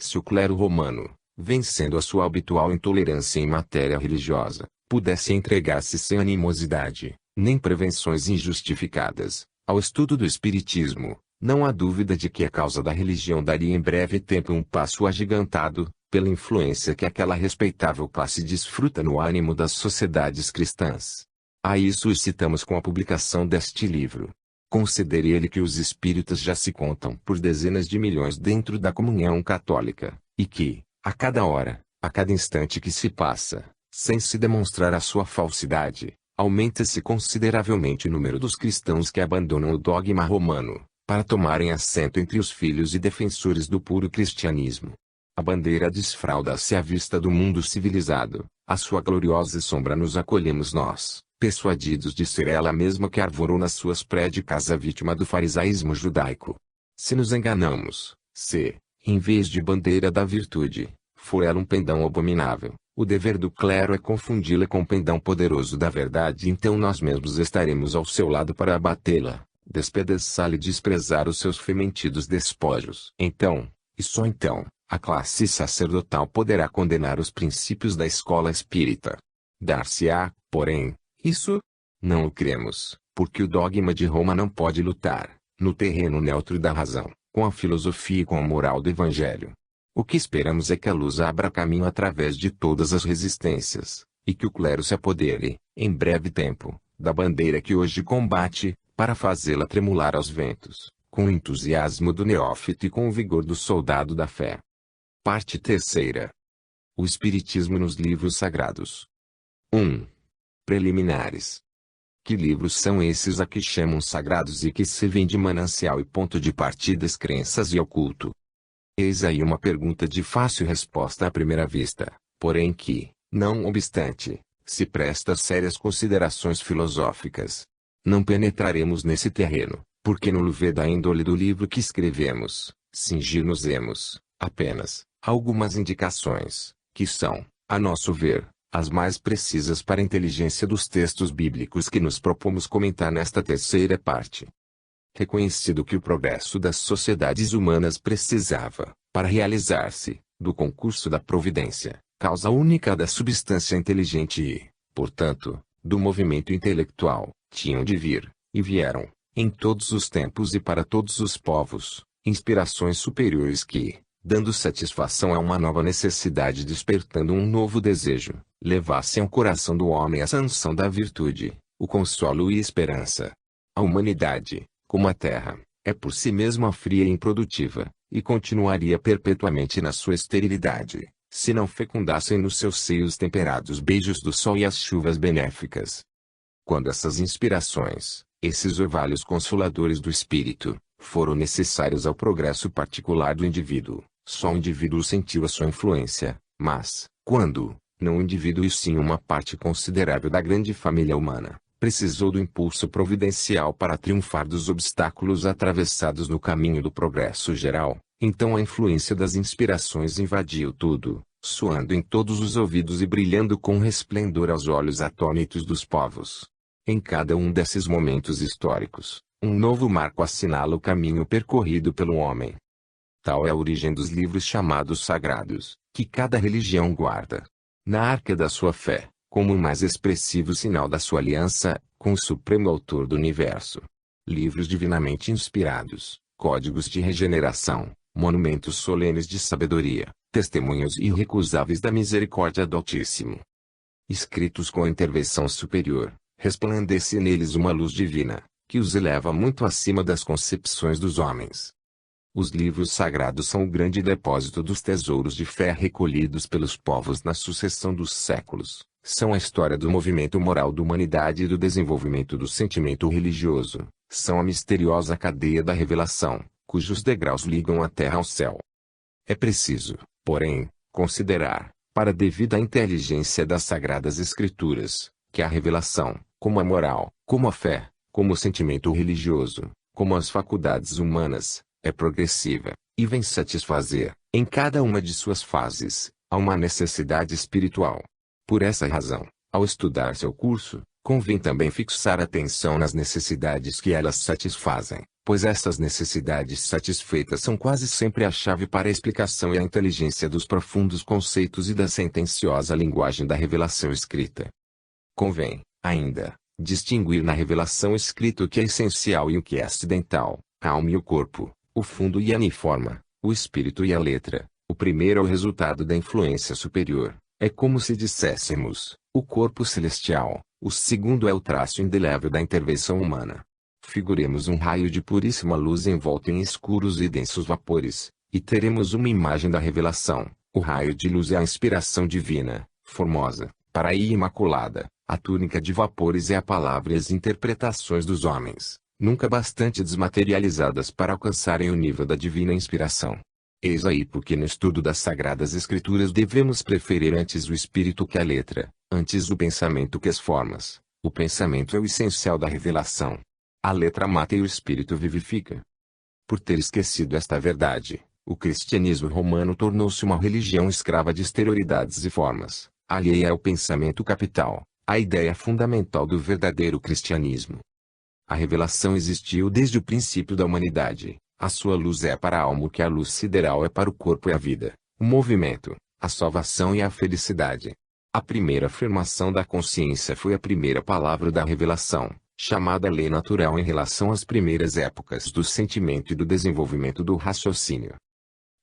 Se o clero romano, vencendo a sua habitual intolerância em matéria religiosa, pudesse entregar-se sem animosidade, nem prevenções injustificadas, ao estudo do espiritismo, não há dúvida de que a causa da religião daria em breve tempo um passo agigantado, pela influência que aquela respeitável classe desfruta no ânimo das sociedades cristãs. A isso excitamos com a publicação deste livro. Considere ele que os espíritas já se contam por dezenas de milhões dentro da comunhão católica, e que, a cada hora, a cada instante que se passa, sem se demonstrar a sua falsidade, aumenta-se consideravelmente o número dos cristãos que abandonam o dogma romano, para tomarem assento entre os filhos e defensores do puro cristianismo. A bandeira desfralda-se à vista do mundo civilizado, a sua gloriosa sombra nos acolhemos nós, persuadidos de ser ela mesma que arvorou nas suas prédicas a vítima do farisaísmo judaico. Se nos enganamos, se, em vez de bandeira da virtude, for ela um pendão abominável, o dever do clero é confundi-la com o pendão poderoso da verdade, então nós mesmos estaremos ao seu lado para abatê-la, despedaçá-la e desprezar os seus fementidos despojos. Então, e só então, a classe sacerdotal poderá condenar os princípios da escola espírita. Dar-se-á, porém, isso? Não o cremos, porque o dogma de Roma não pode lutar, no terreno neutro da razão, com a filosofia e com a moral do Evangelho. O que esperamos é que a luz abra caminho através de todas as resistências, e que o clero se apodere, em breve tempo, da bandeira que hoje combate, para fazê-la tremular aos ventos, com o entusiasmo do neófito e com o vigor do soldado da fé. Parte terceira. O Espiritismo nos livros sagrados. 1. Preliminares. Que livros são esses a que chamam sagrados e que servem de manancial e ponto de partida às crenças e ao culto? Eis aí uma pergunta de fácil resposta à primeira vista, porém que, não obstante, se presta a sérias considerações filosóficas. Não penetraremos nesse terreno, porque no luver da índole do livro que escrevemos, cingir-nos-emos, apenas, a algumas indicações, que são, a nosso ver, as mais precisas para a inteligência dos textos bíblicos que nos propomos comentar nesta terceira parte. Reconhecido que o progresso das sociedades humanas precisava, para realizar-se, do concurso da providência, causa única da substância inteligente e, portanto, do movimento intelectual, tinham de vir, e vieram, em todos os tempos e para todos os povos, inspirações superiores que, dando satisfação a uma nova necessidade e despertando um novo desejo, levassem ao coração do homem a sanção da virtude, o consolo e a esperança. A humanidade, como a terra, é por si mesma fria e improdutiva, e continuaria perpetuamente na sua esterilidade, se não fecundassem nos seus seios temperados beijos do sol e as chuvas benéficas. Quando essas inspirações, esses orvalhos consoladores do espírito, foram necessários ao progresso particular do indivíduo, só o indivíduo sentiu a sua influência, mas, quando, não o indivíduo e sim uma parte considerável da grande família humana, precisou do impulso providencial para triunfar dos obstáculos atravessados no caminho do progresso geral, então a influência das inspirações invadiu tudo, soando em todos os ouvidos e brilhando com resplendor aos olhos atônitos dos povos. Em cada um desses momentos históricos, um novo marco assinala o caminho percorrido pelo homem. Tal é a origem dos livros chamados sagrados, que cada religião guarda na arca da sua fé, como o mais expressivo sinal da sua aliança com o Supremo Autor do Universo. Livros divinamente inspirados, códigos de regeneração, monumentos solenes de sabedoria, testemunhos irrecusáveis da misericórdia do Altíssimo. Escritos com intervenção superior, resplandece neles uma luz divina, que os eleva muito acima das concepções dos homens. Os livros sagrados são o grande depósito dos tesouros de fé recolhidos pelos povos na sucessão dos séculos. São a história do movimento moral da humanidade e do desenvolvimento do sentimento religioso. São a misteriosa cadeia da revelação, cujos degraus ligam a terra ao céu. É preciso, porém, considerar, para a devida inteligência das Sagradas Escrituras, que a revelação, como a moral, como a fé, como o sentimento religioso, como as faculdades humanas, é progressiva, e vem satisfazer, em cada uma de suas fases, a uma necessidade espiritual. Por essa razão, ao estudar seu curso, Convém também fixar atenção nas necessidades que elas satisfazem, pois essas necessidades satisfeitas são quase sempre a chave para a explicação e a inteligência dos profundos conceitos e da sentenciosa linguagem da revelação escrita. Convém, ainda, distinguir na revelação escrita o que é essencial e o que é acidental, a alma e o corpo, o fundo e a uniforma, o espírito e a letra. O primeiro é o resultado da influência superior, é como se disséssemos, o corpo celestial. O segundo é o traço indelével da intervenção humana. Figuremos um raio de puríssima luz envolto em escuros e densos vapores, e teremos uma imagem da revelação. O raio de luz é a inspiração divina, formosa, para a imaculada. A túnica de vapores é a palavra e as interpretações dos homens, nunca bastante desmaterializadas para alcançarem o nível da divina inspiração. Eis aí porque no estudo das Sagradas Escrituras devemos preferir antes o espírito que a letra, antes o pensamento que as formas. O pensamento é o essencial da revelação. A letra mata e o espírito vivifica. Por ter esquecido esta verdade, o cristianismo romano tornou-se uma religião escrava de exterioridades e formas, alheia ao pensamento capital, a ideia fundamental do verdadeiro cristianismo. A revelação existiu desde o princípio da humanidade. A sua luz é para a alma o que a luz sideral é para o corpo e a vida, o movimento, a salvação e a felicidade. A primeira afirmação da consciência foi a primeira palavra da revelação, chamada lei natural em relação às primeiras épocas do sentimento e do desenvolvimento do raciocínio.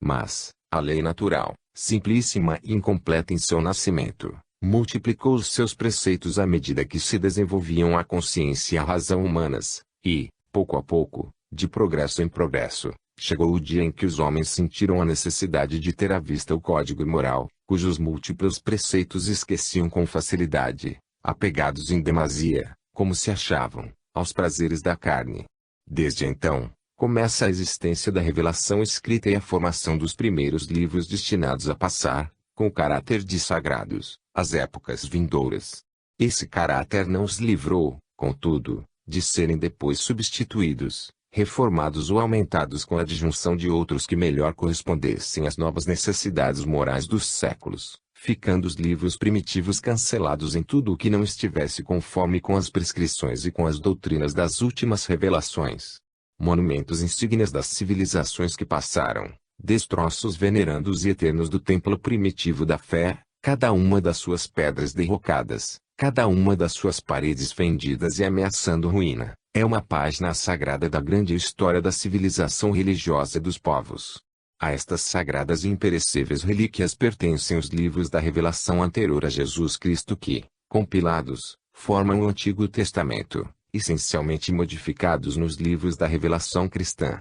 Mas, a lei natural, simplíssima e incompleta em seu nascimento, multiplicou os seus preceitos à medida que se desenvolviam a consciência e a razão humanas, e, pouco a pouco, de progresso em progresso, chegou o dia em que os homens sentiram a necessidade de ter à vista o código moral, cujos múltiplos preceitos esqueciam com facilidade, apegados em demasia, como se achavam, aos prazeres da carne. Desde então, começa a existência da revelação escrita e a formação dos primeiros livros destinados a passar, com o caráter de sagrados, às épocas vindouras. Esse caráter não os livrou, contudo, de serem depois substituídos, reformados ou aumentados com a adjunção de outros que melhor correspondessem às novas necessidades morais dos séculos, ficando os livros primitivos cancelados em tudo o que não estivesse conforme com as prescrições e com as doutrinas das últimas revelações. Monumentos insígnias das civilizações que passaram, destroços venerandos e eternos do templo primitivo da fé, cada uma das suas pedras derrocadas, cada uma das suas paredes fendidas e ameaçando ruína. É uma página sagrada da grande história da civilização religiosa dos povos. A estas sagradas e imperecíveis relíquias pertencem os livros da revelação anterior a Jesus Cristo que, compilados, formam o Antigo Testamento, essencialmente modificados nos livros da revelação cristã.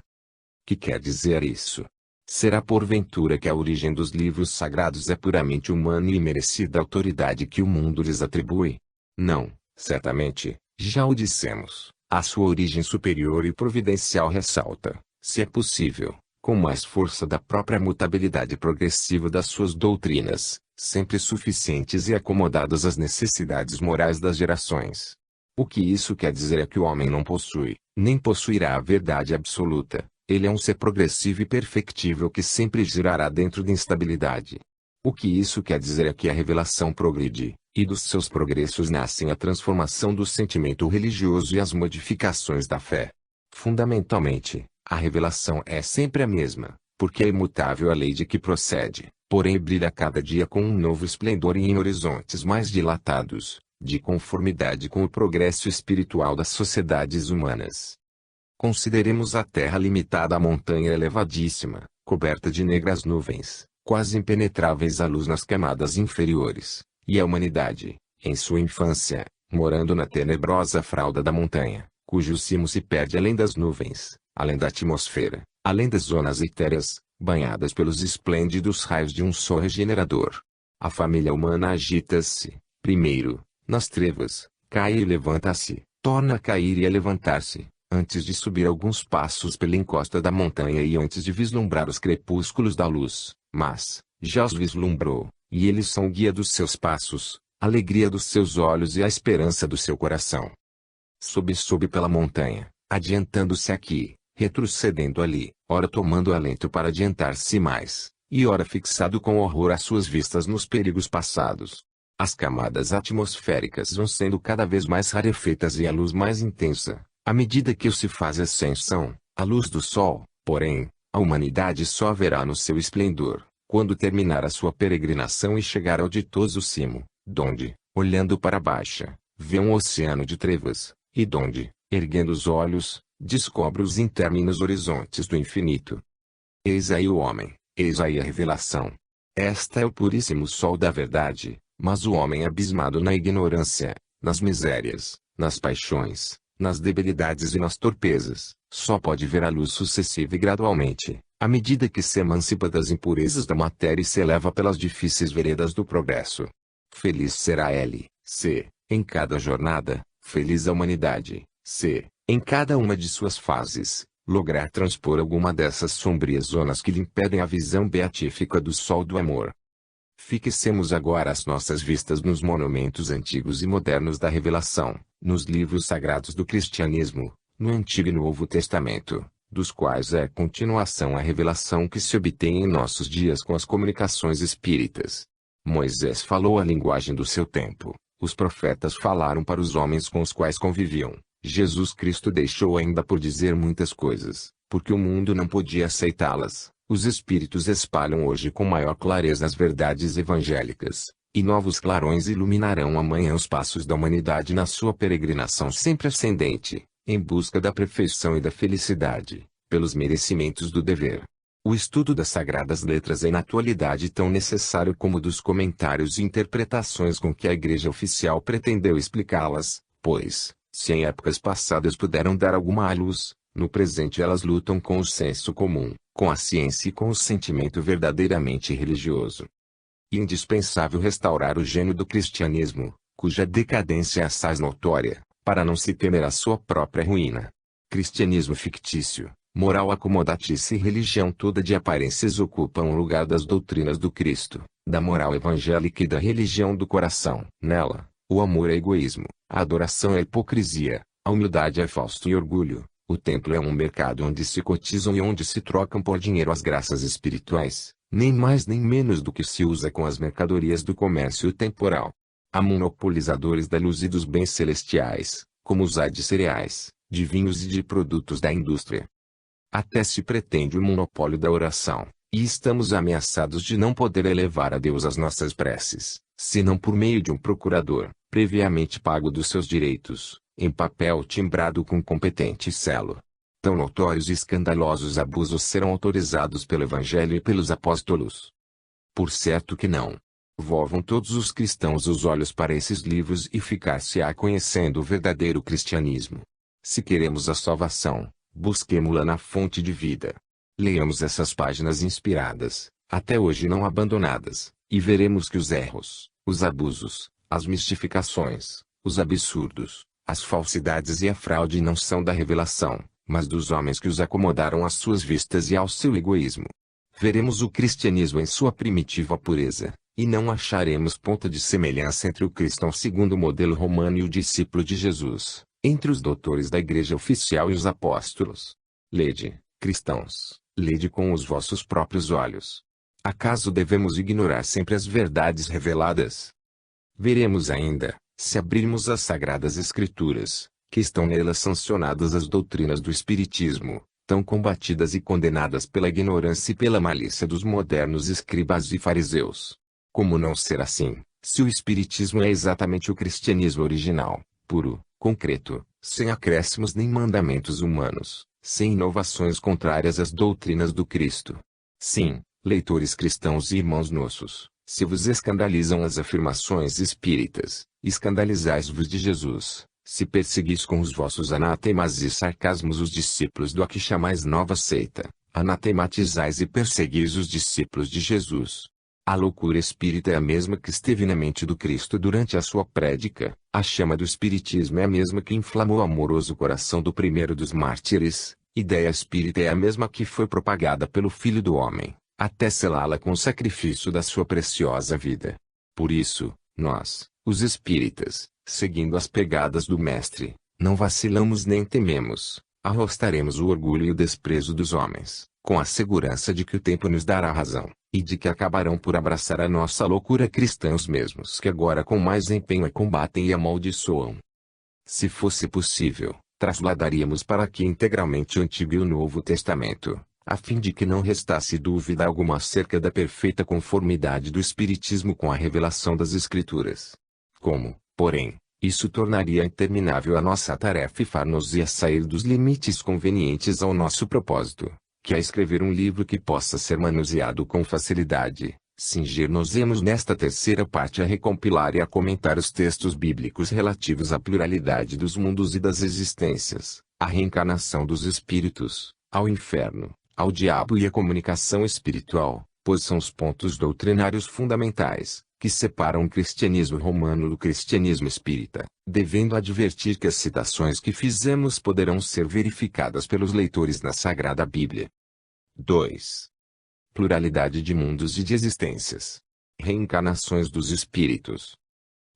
Que quer dizer isso? Será porventura que a origem dos livros sagrados é puramente humana e imerecida autoridade que o mundo lhes atribui? Não, certamente, já o dissemos. A sua origem superior e providencial ressalta, se é possível, com mais força da própria mutabilidade progressiva das suas doutrinas, sempre suficientes e acomodadas às necessidades morais das gerações. O que isso quer dizer é que o homem não possui, nem possuirá a verdade absoluta. Ele é um ser progressivo e perfectível que sempre girará dentro de instabilidade. O que isso quer dizer é que a revelação progride, e dos seus progressos nascem a transformação do sentimento religioso e as modificações da fé. Fundamentalmente, a revelação é sempre a mesma, porque é imutável a lei de que procede, porém brilha cada dia com um novo esplendor e em horizontes mais dilatados, de conformidade com o progresso espiritual das sociedades humanas. Consideremos a Terra limitada à montanha elevadíssima, coberta de negras nuvens, quase impenetráveis à luz nas camadas inferiores, e a humanidade, em sua infância, morando na tenebrosa fralda da montanha, cujo cimo se perde além das nuvens, além da atmosfera, além das zonas etéreas, banhadas pelos esplêndidos raios de um sol regenerador. A família humana agita-se, primeiro, nas trevas, cai e levanta-se, torna a cair e a levantar-se, antes de subir alguns passos pela encosta da montanha e antes de vislumbrar os crepúsculos da luz, mas, já os vislumbrou, e eles são o guia dos seus passos, a alegria dos seus olhos e a esperança do seu coração. Sobe pela montanha, adiantando-se aqui, retrocedendo ali, ora tomando alento para adiantar-se mais, e ora fixado com horror as suas vistas nos perigos passados. As camadas atmosféricas vão sendo cada vez mais rarefeitas e a luz mais intensa, à medida que se faz ascensão, a luz do Sol. Porém, a humanidade só verá no seu esplendor, quando terminar a sua peregrinação e chegar ao ditoso cimo, donde, olhando para baixo, vê um oceano de trevas, e donde, erguendo os olhos, descobre os interminos horizontes do infinito. Eis aí o homem, eis aí a revelação. Esta é o puríssimo sol da verdade, mas o homem abismado na ignorância, nas misérias, nas paixões, nas debilidades e nas torpezas, só pode ver a luz sucessiva e gradualmente, à medida que se emancipa das impurezas da matéria e se eleva pelas difíceis veredas do progresso. Feliz será ele, se, em cada jornada, feliz a humanidade, se, em cada uma de suas fases, lograr transpor alguma dessas sombrias zonas que lhe impedem a visão beatífica do sol do amor. Fixemos agora as nossas vistas nos monumentos antigos e modernos da revelação, nos livros sagrados do cristianismo, no Antigo e Novo Testamento, dos quais é continuação a revelação que se obtém em nossos dias com as comunicações espíritas. Moisés falou a linguagem do seu tempo, os profetas falaram para os homens com os quais conviviam. Jesus Cristo deixou ainda por dizer muitas coisas, porque o mundo não podia aceitá-las. Os espíritos espalham hoje com maior clareza as verdades evangélicas, e novos clarões iluminarão amanhã os passos da humanidade na sua peregrinação sempre ascendente, em busca da perfeição e da felicidade, pelos merecimentos do dever. O estudo das sagradas letras é na atualidade tão necessário como dos comentários e interpretações com que a Igreja oficial pretendeu explicá-las, pois, se em épocas passadas puderam dar alguma luz, no presente elas lutam com o senso comum, com a ciência e com o sentimento verdadeiramente religioso. É indispensável restaurar o gênio do cristianismo, cuja decadência é assaz notória, para não se temer a sua própria ruína. Cristianismo fictício, moral acomodatiça e religião toda de aparências ocupam o lugar das doutrinas do Cristo, da moral evangélica e da religião do coração. Nela, o amor é egoísmo, a adoração é hipocrisia, a humildade é falso e orgulho, o templo é um mercado onde se cotizam e onde se trocam por dinheiro as graças espirituais, nem mais nem menos do que se usa com as mercadorias do comércio temporal. Há monopolizadores da luz e dos bens celestiais, como os de cereais, de vinhos e de produtos da indústria. Até se pretende o monopólio da oração, e estamos ameaçados de não poder elevar a Deus as nossas preces, senão por meio de um procurador, previamente pago dos seus direitos, em papel timbrado com competente selo. Tão notórios e escandalosos abusos serão autorizados pelo Evangelho e pelos apóstolos? Por certo que não. Volvam todos os cristãos os olhos para esses livros e ficar-se-á conhecendo o verdadeiro cristianismo. Se queremos a salvação, busquemo-la na fonte de vida. Leiamos essas páginas inspiradas, até hoje não abandonadas, e veremos que os erros, os abusos, as mistificações, os absurdos, as falsidades e a fraude não são da revelação, mas dos homens que os acomodaram às suas vistas e ao seu egoísmo. Veremos o cristianismo em sua primitiva pureza, e não acharemos ponta de semelhança entre o cristão segundo o modelo romano e o discípulo de Jesus, entre os doutores da igreja oficial e os apóstolos. Lede, cristãos, lede com os vossos próprios olhos. Acaso devemos ignorar sempre as verdades reveladas? Veremos ainda, se abrirmos as sagradas escrituras, que estão nelas sancionadas as doutrinas do espiritismo, tão combatidas e condenadas pela ignorância e pela malícia dos modernos escribas e fariseus. Como não ser assim, se o espiritismo é exatamente o cristianismo original, puro, concreto, sem acréscimos nem mandamentos humanos, sem inovações contrárias às doutrinas do Cristo? Sim, leitores cristãos e irmãos nossos, se vos escandalizam as afirmações espíritas, escandalizais-vos de Jesus. Se perseguis com os vossos anatemas e sarcasmos os discípulos do que chamais nova seita, anatematizais e perseguis os discípulos de Jesus. A loucura espírita é a mesma que esteve na mente do Cristo durante a sua prédica, a chama do espiritismo é a mesma que inflamou o amoroso coração do primeiro dos mártires, ideia espírita é a mesma que foi propagada pelo Filho do Homem, até selá-la com o sacrifício da sua preciosa vida. Por isso, nós, os espíritas, seguindo as pegadas do Mestre, não vacilamos nem tememos, arrostaremos o orgulho e o desprezo dos homens, com a segurança de que o tempo nos dará razão, e de que acabarão por abraçar a nossa loucura cristã os mesmos que agora com mais empenho a combatem e amaldiçoam. Se fosse possível, trasladaríamos para aqui integralmente o Antigo e o Novo Testamento, a fim de que não restasse dúvida alguma acerca da perfeita conformidade do Espiritismo com a revelação das Escrituras. Como, porém, isso tornaria interminável a nossa tarefa e far-nos-ia sair dos limites convenientes ao nosso propósito, que é escrever um livro que possa ser manuseado com facilidade, cingir-nos-emos nesta terceira parte a recompilar e a comentar os textos bíblicos relativos à pluralidade dos mundos e das existências, à reencarnação dos espíritos, ao inferno, ao diabo e à comunicação espiritual, pois são os pontos doutrinários fundamentais, que separam o cristianismo romano do cristianismo espírita, devendo advertir que as citações que fizemos poderão ser verificadas pelos leitores na Sagrada Bíblia. 2. Pluralidade de mundos e de existências. Reencarnações dos espíritos.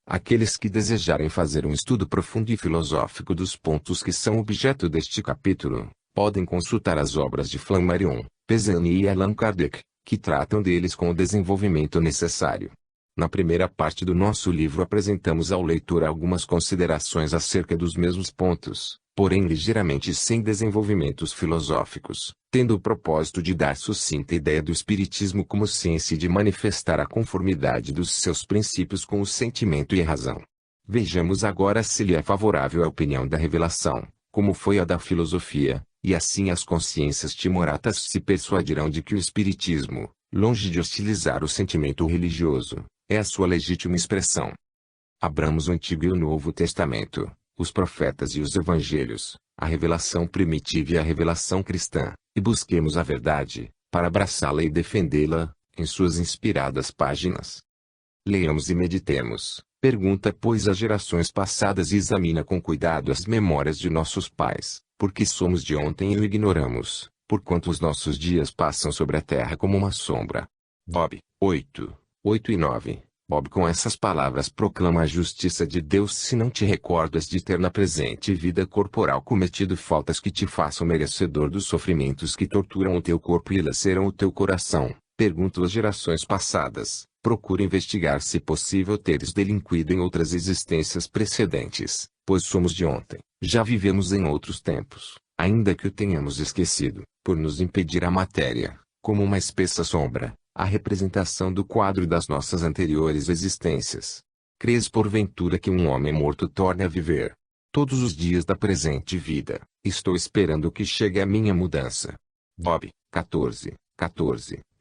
Aqueles que desejarem fazer um estudo profundo e filosófico dos pontos que são objeto deste capítulo, podem consultar as obras de Flammarion, Pisani e Allan Kardec, que tratam deles com o desenvolvimento necessário. Na primeira parte do nosso livro apresentamos ao leitor algumas considerações acerca dos mesmos pontos, porém ligeiramente sem desenvolvimentos filosóficos, tendo o propósito de dar sucinta ideia do Espiritismo como ciência e de manifestar a conformidade dos seus princípios com o sentimento e a razão. Vejamos agora se lhe é favorável a opinião da revelação, como foi a da filosofia, e assim as consciências timoratas se persuadirão de que o Espiritismo, longe de hostilizar o sentimento religioso, é a sua legítima expressão. Abramos o Antigo e o Novo Testamento, os profetas e os evangelhos, a revelação primitiva e a revelação cristã, e busquemos a verdade, para abraçá-la e defendê-la, em suas inspiradas páginas. Leiamos e meditemos, pergunta pois às gerações passadas e examina com cuidado as memórias de nossos pais, porque somos de ontem e o ignoramos, porquanto os nossos dias passam sobre a terra como uma sombra. Bob, 8 e 9. Bob com essas palavras proclama a justiça de Deus se não te recordas de ter na presente vida corporal cometido faltas que te façam merecedor dos sofrimentos que torturam o teu corpo e laceram o teu coração. Pergunto às gerações passadas, procura investigar se possível teres delinquido em outras existências precedentes, pois somos de ontem, já vivemos em outros tempos, ainda que o tenhamos esquecido, por nos impedir a matéria, como uma espessa sombra, a representação do quadro das nossas anteriores existências. Crês porventura que um homem morto torne a viver? Todos os dias da presente vida, estou esperando que chegue a minha mudança. Bob, 14.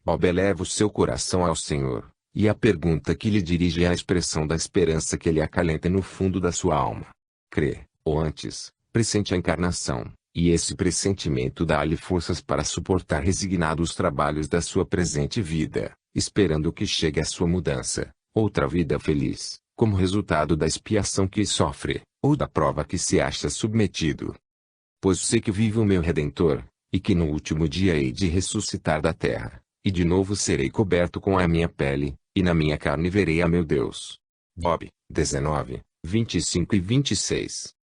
Bob eleva o seu coração ao Senhor, e a pergunta que lhe dirige é a expressão da esperança que ele acalenta no fundo da sua alma. Crê, ou antes, pressente a encarnação, e esse pressentimento dá-lhe forças para suportar resignado os trabalhos da sua presente vida, esperando que chegue a sua mudança, outra vida feliz, como resultado da expiação que sofre, ou da prova que se acha submetido. Pois sei que vive o meu Redentor, e que no último dia hei de ressuscitar da terra, e de novo serei coberto com a minha pele, e na minha carne verei a meu Deus. Bob, 19, 25 e 26.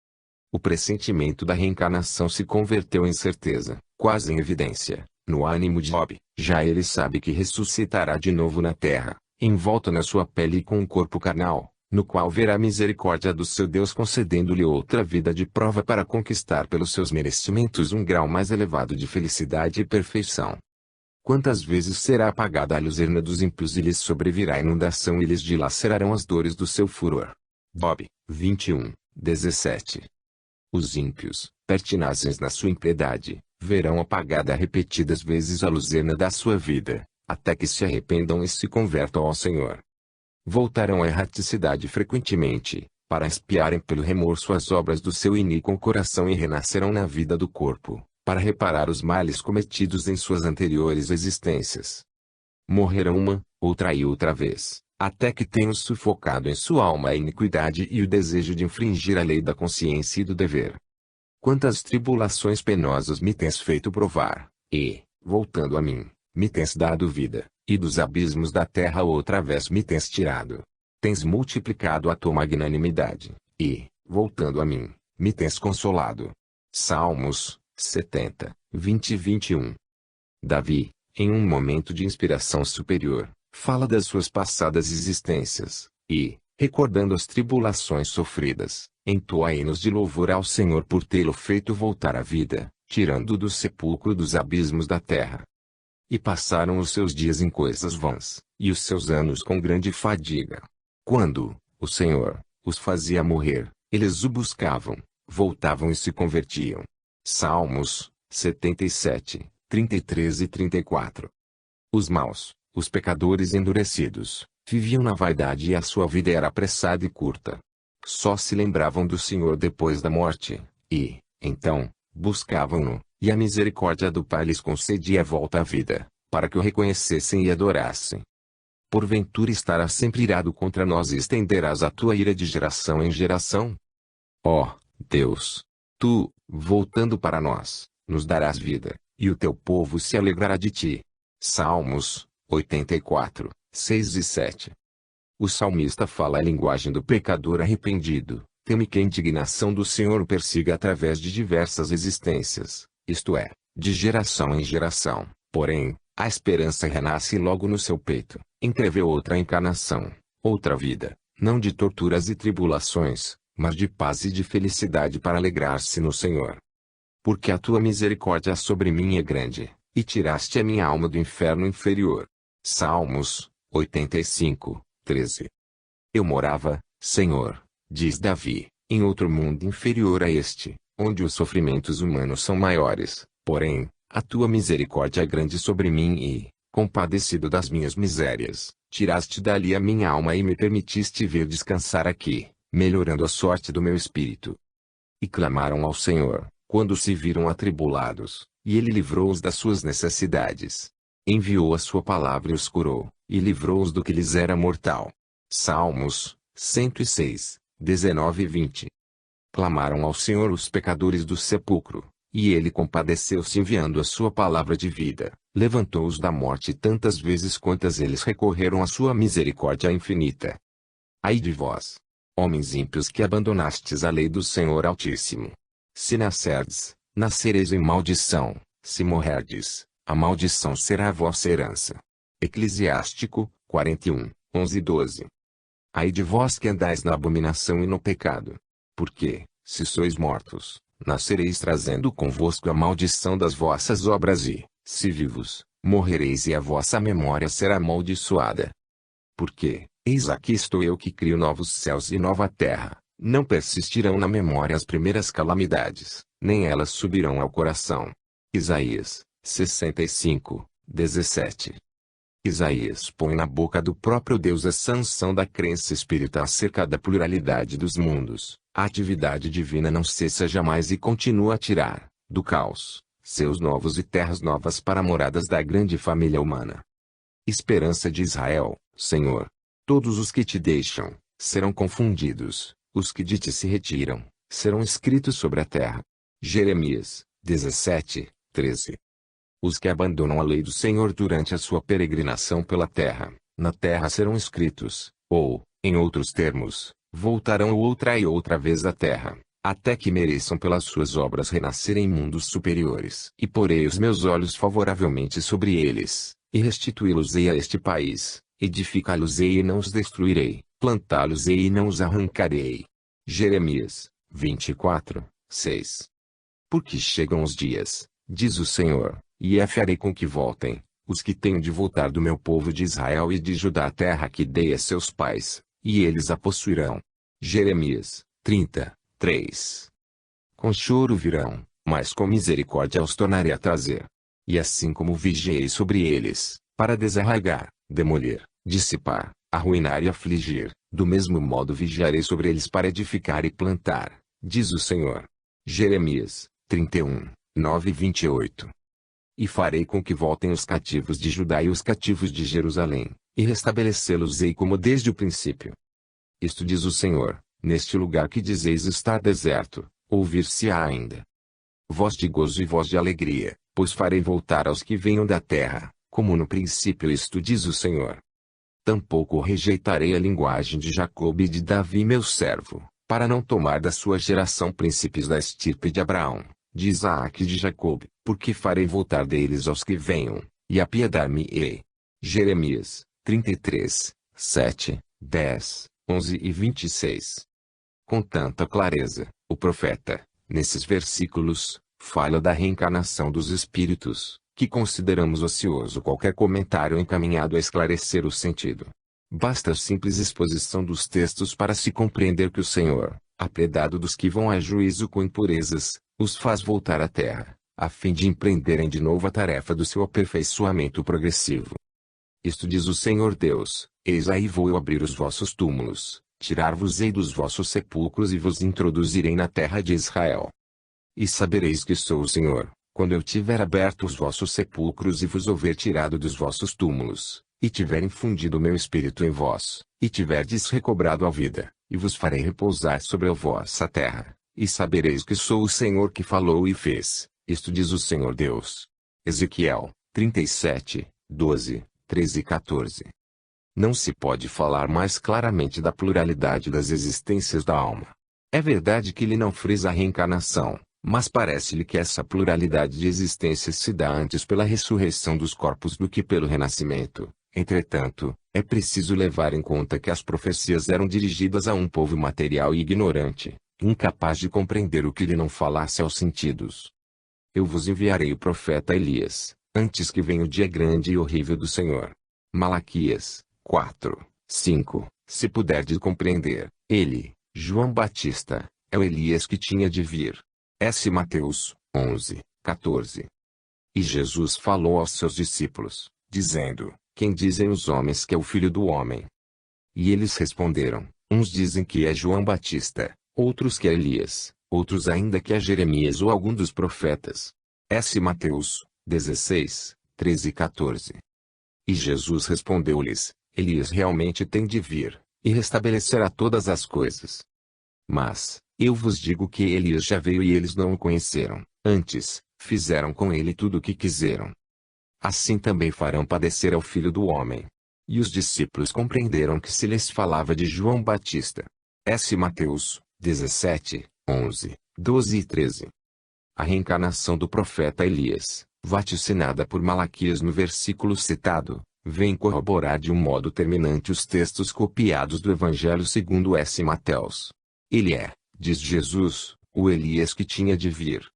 O pressentimento da reencarnação se converteu em certeza, quase em evidência, no ânimo de Bob. Já ele sabe que ressuscitará de novo na terra, envolto na sua pele e com um corpo carnal, no qual verá a misericórdia do seu Deus concedendo-lhe outra vida de prova para conquistar pelos seus merecimentos um grau mais elevado de felicidade e perfeição. Quantas vezes será apagada a luzerna dos ímpios e lhes sobrevirá a inundação e lhes dilacerarão as dores do seu furor. Bob, 21, 17. Os ímpios, pertinazes na sua impiedade, verão apagada repetidas vezes a luzerna da sua vida, até que se arrependam e se convertam ao Senhor. Voltarão à erraticidade frequentemente, para expiarem pelo remorso as obras do seu iníquo coração e renascerão na vida do corpo, para reparar os males cometidos em suas anteriores existências. Morrerão uma, outra e outra vez, até que tenham sufocado em sua alma a iniquidade e o desejo de infringir a lei da consciência e do dever. Quantas tribulações penosas me tens feito provar, e, voltando a mim, me tens dado vida, e dos abismos da terra outra vez me tens tirado. Tens multiplicado a tua magnanimidade, e, voltando a mim, me tens consolado. Salmos 70, 20 e 21. Davi, em um momento de inspiração superior, fala das suas passadas existências, e, recordando as tribulações sofridas, entoa hinos de louvor ao Senhor por tê-lo feito voltar à vida, tirando-o do sepulcro dos abismos da terra. E passaram os seus dias em coisas vãs, e os seus anos com grande fadiga. Quando o Senhor os fazia morrer, eles o buscavam, voltavam e se convertiam. Salmos 77, 33 e 34. Os maus, os pecadores endurecidos, viviam na vaidade e a sua vida era apressada e curta. Só se lembravam do Senhor depois da morte, e, então, buscavam-no, e a misericórdia do Pai lhes concedia a volta à vida, para que o reconhecessem e adorassem. Porventura estarás sempre irado contra nós e estenderás a tua ira de geração em geração? Ó Deus, tu, voltando para nós, nos darás vida, e o teu povo se alegrará de ti. Salmos 84, 6 e 7. O salmista fala a linguagem do pecador arrependido, teme que a indignação do Senhor o persiga através de diversas existências, isto é, de geração em geração. Porém, a esperança renasce logo no seu peito, entrevê outra encarnação, outra vida, não de torturas e tribulações, mas de paz e de felicidade para alegrar-se no Senhor. Porque a tua misericórdia sobre mim é grande, e tiraste a minha alma do inferno inferior. Salmos 85, 13. Eu morava, Senhor, diz Davi, em outro mundo inferior a este, onde os sofrimentos humanos são maiores, porém, a tua misericórdia é grande sobre mim e, compadecido das minhas misérias, tiraste dali a minha alma e me permitiste vir descansar aqui, melhorando a sorte do meu espírito. E clamaram ao Senhor, quando se viram atribulados, e ele livrou-os das suas necessidades. Enviou a sua palavra e os curou, e livrou-os do que lhes era mortal. Salmos 106, 19 e 20. Clamaram ao Senhor os pecadores do sepulcro, e ele compadeceu-se enviando a sua palavra de vida, levantou-os da morte tantas vezes quantas eles recorreram à sua misericórdia infinita. Ai de vós, homens ímpios que abandonastes a lei do Senhor Altíssimo. Se nascerdes, nascereis em maldição, se morrerdes, a maldição será a vossa herança. Eclesiástico 41, 11 e 12. Ai de vós que andais na abominação e no pecado. Porque, se sois mortos, nascereis trazendo convosco a maldição das vossas obras e, se vivos, morrereis e a vossa memória será amaldiçoada. Porque, eis aqui estou eu que crio novos céus e nova terra, não persistirão na memória as primeiras calamidades, nem elas subirão ao coração. Isaías 65, 17. Isaías põe na boca do próprio Deus a sanção da crença espírita acerca da pluralidade dos mundos. A atividade divina não cessa jamais e continua a tirar, do caos, seus novos e terras novas para moradas da grande família humana. Esperança de Israel, Senhor. Todos os que te deixam, serão confundidos, os que de ti se retiram, serão escritos sobre a terra. Jeremias 17, 13. Os que abandonam a lei do Senhor durante a sua peregrinação pela terra, na terra serão escritos, ou, em outros termos, voltarão outra e outra vez à terra, até que mereçam pelas suas obras renascer em mundos superiores. E porei os meus olhos favoravelmente sobre eles, e restituí-los-ei a este país, edificá-los-ei e não os destruirei, plantá-los-ei e não os arrancarei. Jeremias 24, 6. Porque chegam os dias, diz o Senhor, e farei com que voltem, os que tenho de voltar do meu povo de Israel e de Judá a terra que dei a seus pais, e eles a possuirão. Jeremias 30, 3. Com choro virão, mas com misericórdia os tornarei a trazer. E assim como vigiei sobre eles, para desarraigar, demolir, dissipar, arruinar e afligir, do mesmo modo vigiarei sobre eles para edificar e plantar, diz o Senhor. Jeremias 31, 9 e 28. E farei com que voltem os cativos de Judá e os cativos de Jerusalém, e restabelecê-los-ei como desde o princípio. Isto diz o Senhor, neste lugar que dizeis estar deserto, ouvir-se-á ainda voz de gozo e voz de alegria, pois farei voltar aos que venham da terra, como no princípio isto diz o Senhor. Tampouco rejeitarei a linguagem de Jacob e de Davi meu servo, para não tomar da sua geração príncipes da estirpe de Abraão, de Isaque e de Jacob, porque farei voltar deles aos que venham, e apiedar-me-ei. Jeremias 33, 7, 10, 11 e 26. Com tanta clareza, o profeta, nesses versículos, fala da reencarnação dos espíritos, que consideramos ocioso qualquer comentário encaminhado a esclarecer o sentido. Basta a simples exposição dos textos para se compreender que o Senhor, apiedado dos que vão a juízo com impurezas, os faz voltar à terra, a fim de empreenderem de novo a tarefa do seu aperfeiçoamento progressivo. Isto diz o Senhor Deus: eis aí vou eu abrir os vossos túmulos, tirar-vos-ei dos vossos sepulcros e vos introduzirei na terra de Israel. E sabereis que sou o Senhor, quando eu tiver aberto os vossos sepulcros e vos houver tirado dos vossos túmulos, e tiver infundido o meu espírito em vós, e tiverdes recobrado a vida, e vos farei repousar sobre a vossa terra, e sabereis que sou o Senhor que falou e fez, isto diz o Senhor Deus. Ezequiel 37, 12, 13 e 14. Não se pode falar mais claramente da pluralidade das existências da alma. É verdade que ele não frisa a reencarnação, mas parece-lhe que essa pluralidade de existências se dá antes pela ressurreição dos corpos do que pelo renascimento. Entretanto, é preciso levar em conta que as profecias eram dirigidas a um povo material e ignorante, incapaz de compreender o que lhe não falasse aos sentidos. Eu vos enviarei o profeta Elias, antes que venha o dia grande e horrível do Senhor. Malaquias 4, 5. Se puderdes compreender, ele, João Batista, é o Elias que tinha de vir. S. Mateus 11, 14. E Jesus falou aos seus discípulos, dizendo: quem dizem os homens que é o Filho do Homem? E eles responderam: uns dizem que é João Batista, outros que é Elias, outros ainda que é Jeremias ou algum dos profetas. S. Mateus 16, 13 e 14. E Jesus respondeu-lhes: Elias realmente tem de vir, e restabelecerá todas as coisas. Mas, eu vos digo que Elias já veio e eles não o conheceram, antes, fizeram com ele tudo o que quiseram. Assim também farão padecer ao Filho do Homem. E os discípulos compreenderam que se lhes falava de João Batista. S. Mateus 17, 11, 12 e 13. A reencarnação do profeta Elias, vaticinada por Malaquias no versículo citado, vem corroborar de um modo terminante os textos copiados do Evangelho segundo S. Mateus. Ele é, diz Jesus, o Elias que tinha de vir.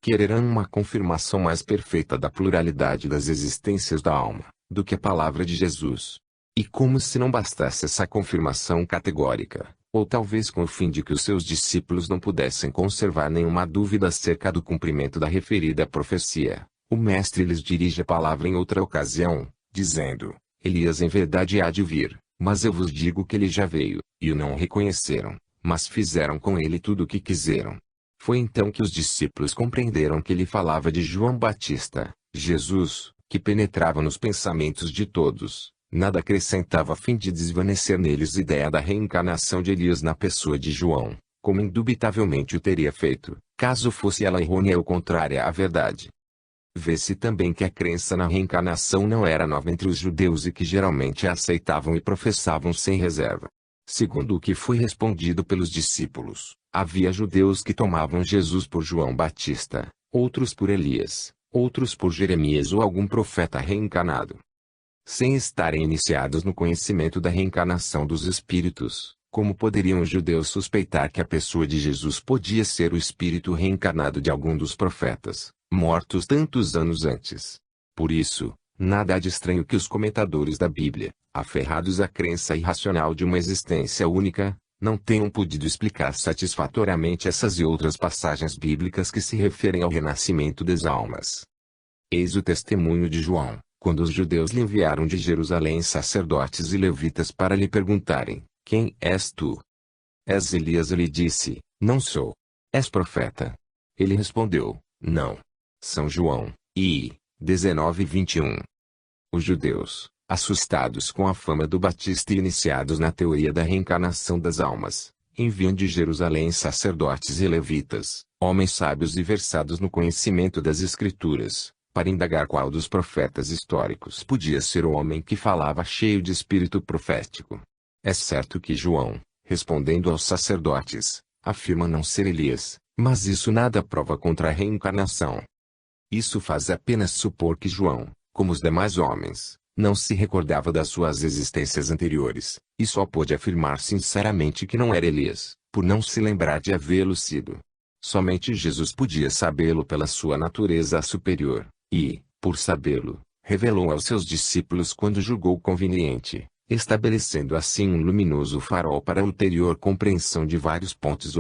Quererão uma confirmação mais perfeita da pluralidade das existências da alma, do que a palavra de Jesus. E como se não bastasse essa confirmação categórica, ou talvez com o fim de que os seus discípulos não pudessem conservar nenhuma dúvida acerca do cumprimento da referida profecia, o Mestre lhes dirige a palavra em outra ocasião, dizendo: Elias em verdade há de vir, mas eu vos digo que ele já veio, e o não reconheceram, mas fizeram com ele tudo o que quiseram. Foi então que os discípulos compreenderam que ele falava de João Batista. Jesus, que penetrava nos pensamentos de todos, nada acrescentava a fim de desvanecer neles a ideia da reencarnação de Elias na pessoa de João, como indubitavelmente o teria feito, caso fosse ela errônea ou contrária à verdade. Vê-se também que a crença na reencarnação não era nova entre os judeus e que geralmente a aceitavam e professavam sem reserva. Segundo o que foi respondido pelos discípulos, havia judeus que tomavam Jesus por João Batista, outros por Elias, outros por Jeremias ou algum profeta reencarnado. Sem estarem iniciados no conhecimento da reencarnação dos espíritos, como poderiam os judeus suspeitar que a pessoa de Jesus podia ser o espírito reencarnado de algum dos profetas, mortos tantos anos antes? Por isso, nada há de estranho que os comentadores da Bíblia, aferrados à crença irracional de uma existência única, não tenham podido explicar satisfatoriamente essas e outras passagens bíblicas que se referem ao renascimento das almas. Eis o testemunho de João, quando os judeus lhe enviaram de Jerusalém sacerdotes e levitas para lhe perguntarem: quem és tu? És Elias? Ele disse: não sou. És profeta? Ele respondeu: não. São João, e 19:21. Os judeus, assustados com a fama do Batista e iniciados na teoria da reencarnação das almas, enviam de Jerusalém sacerdotes e levitas, homens sábios e versados no conhecimento das Escrituras, para indagar qual dos profetas históricos podia ser o homem que falava cheio de espírito profético. É certo que João, respondendo aos sacerdotes, afirma não ser Elias, mas isso nada prova contra a reencarnação. Isso faz apenas supor que João, como os demais homens, não se recordava das suas existências anteriores, e só pôde afirmar sinceramente que não era Elias, por não se lembrar de havê-lo sido. Somente Jesus podia sabê-lo pela sua natureza superior, e, por sabê-lo, revelou aos seus discípulos quando julgou conveniente, estabelecendo assim um luminoso farol para a ulterior compreensão de vários pontos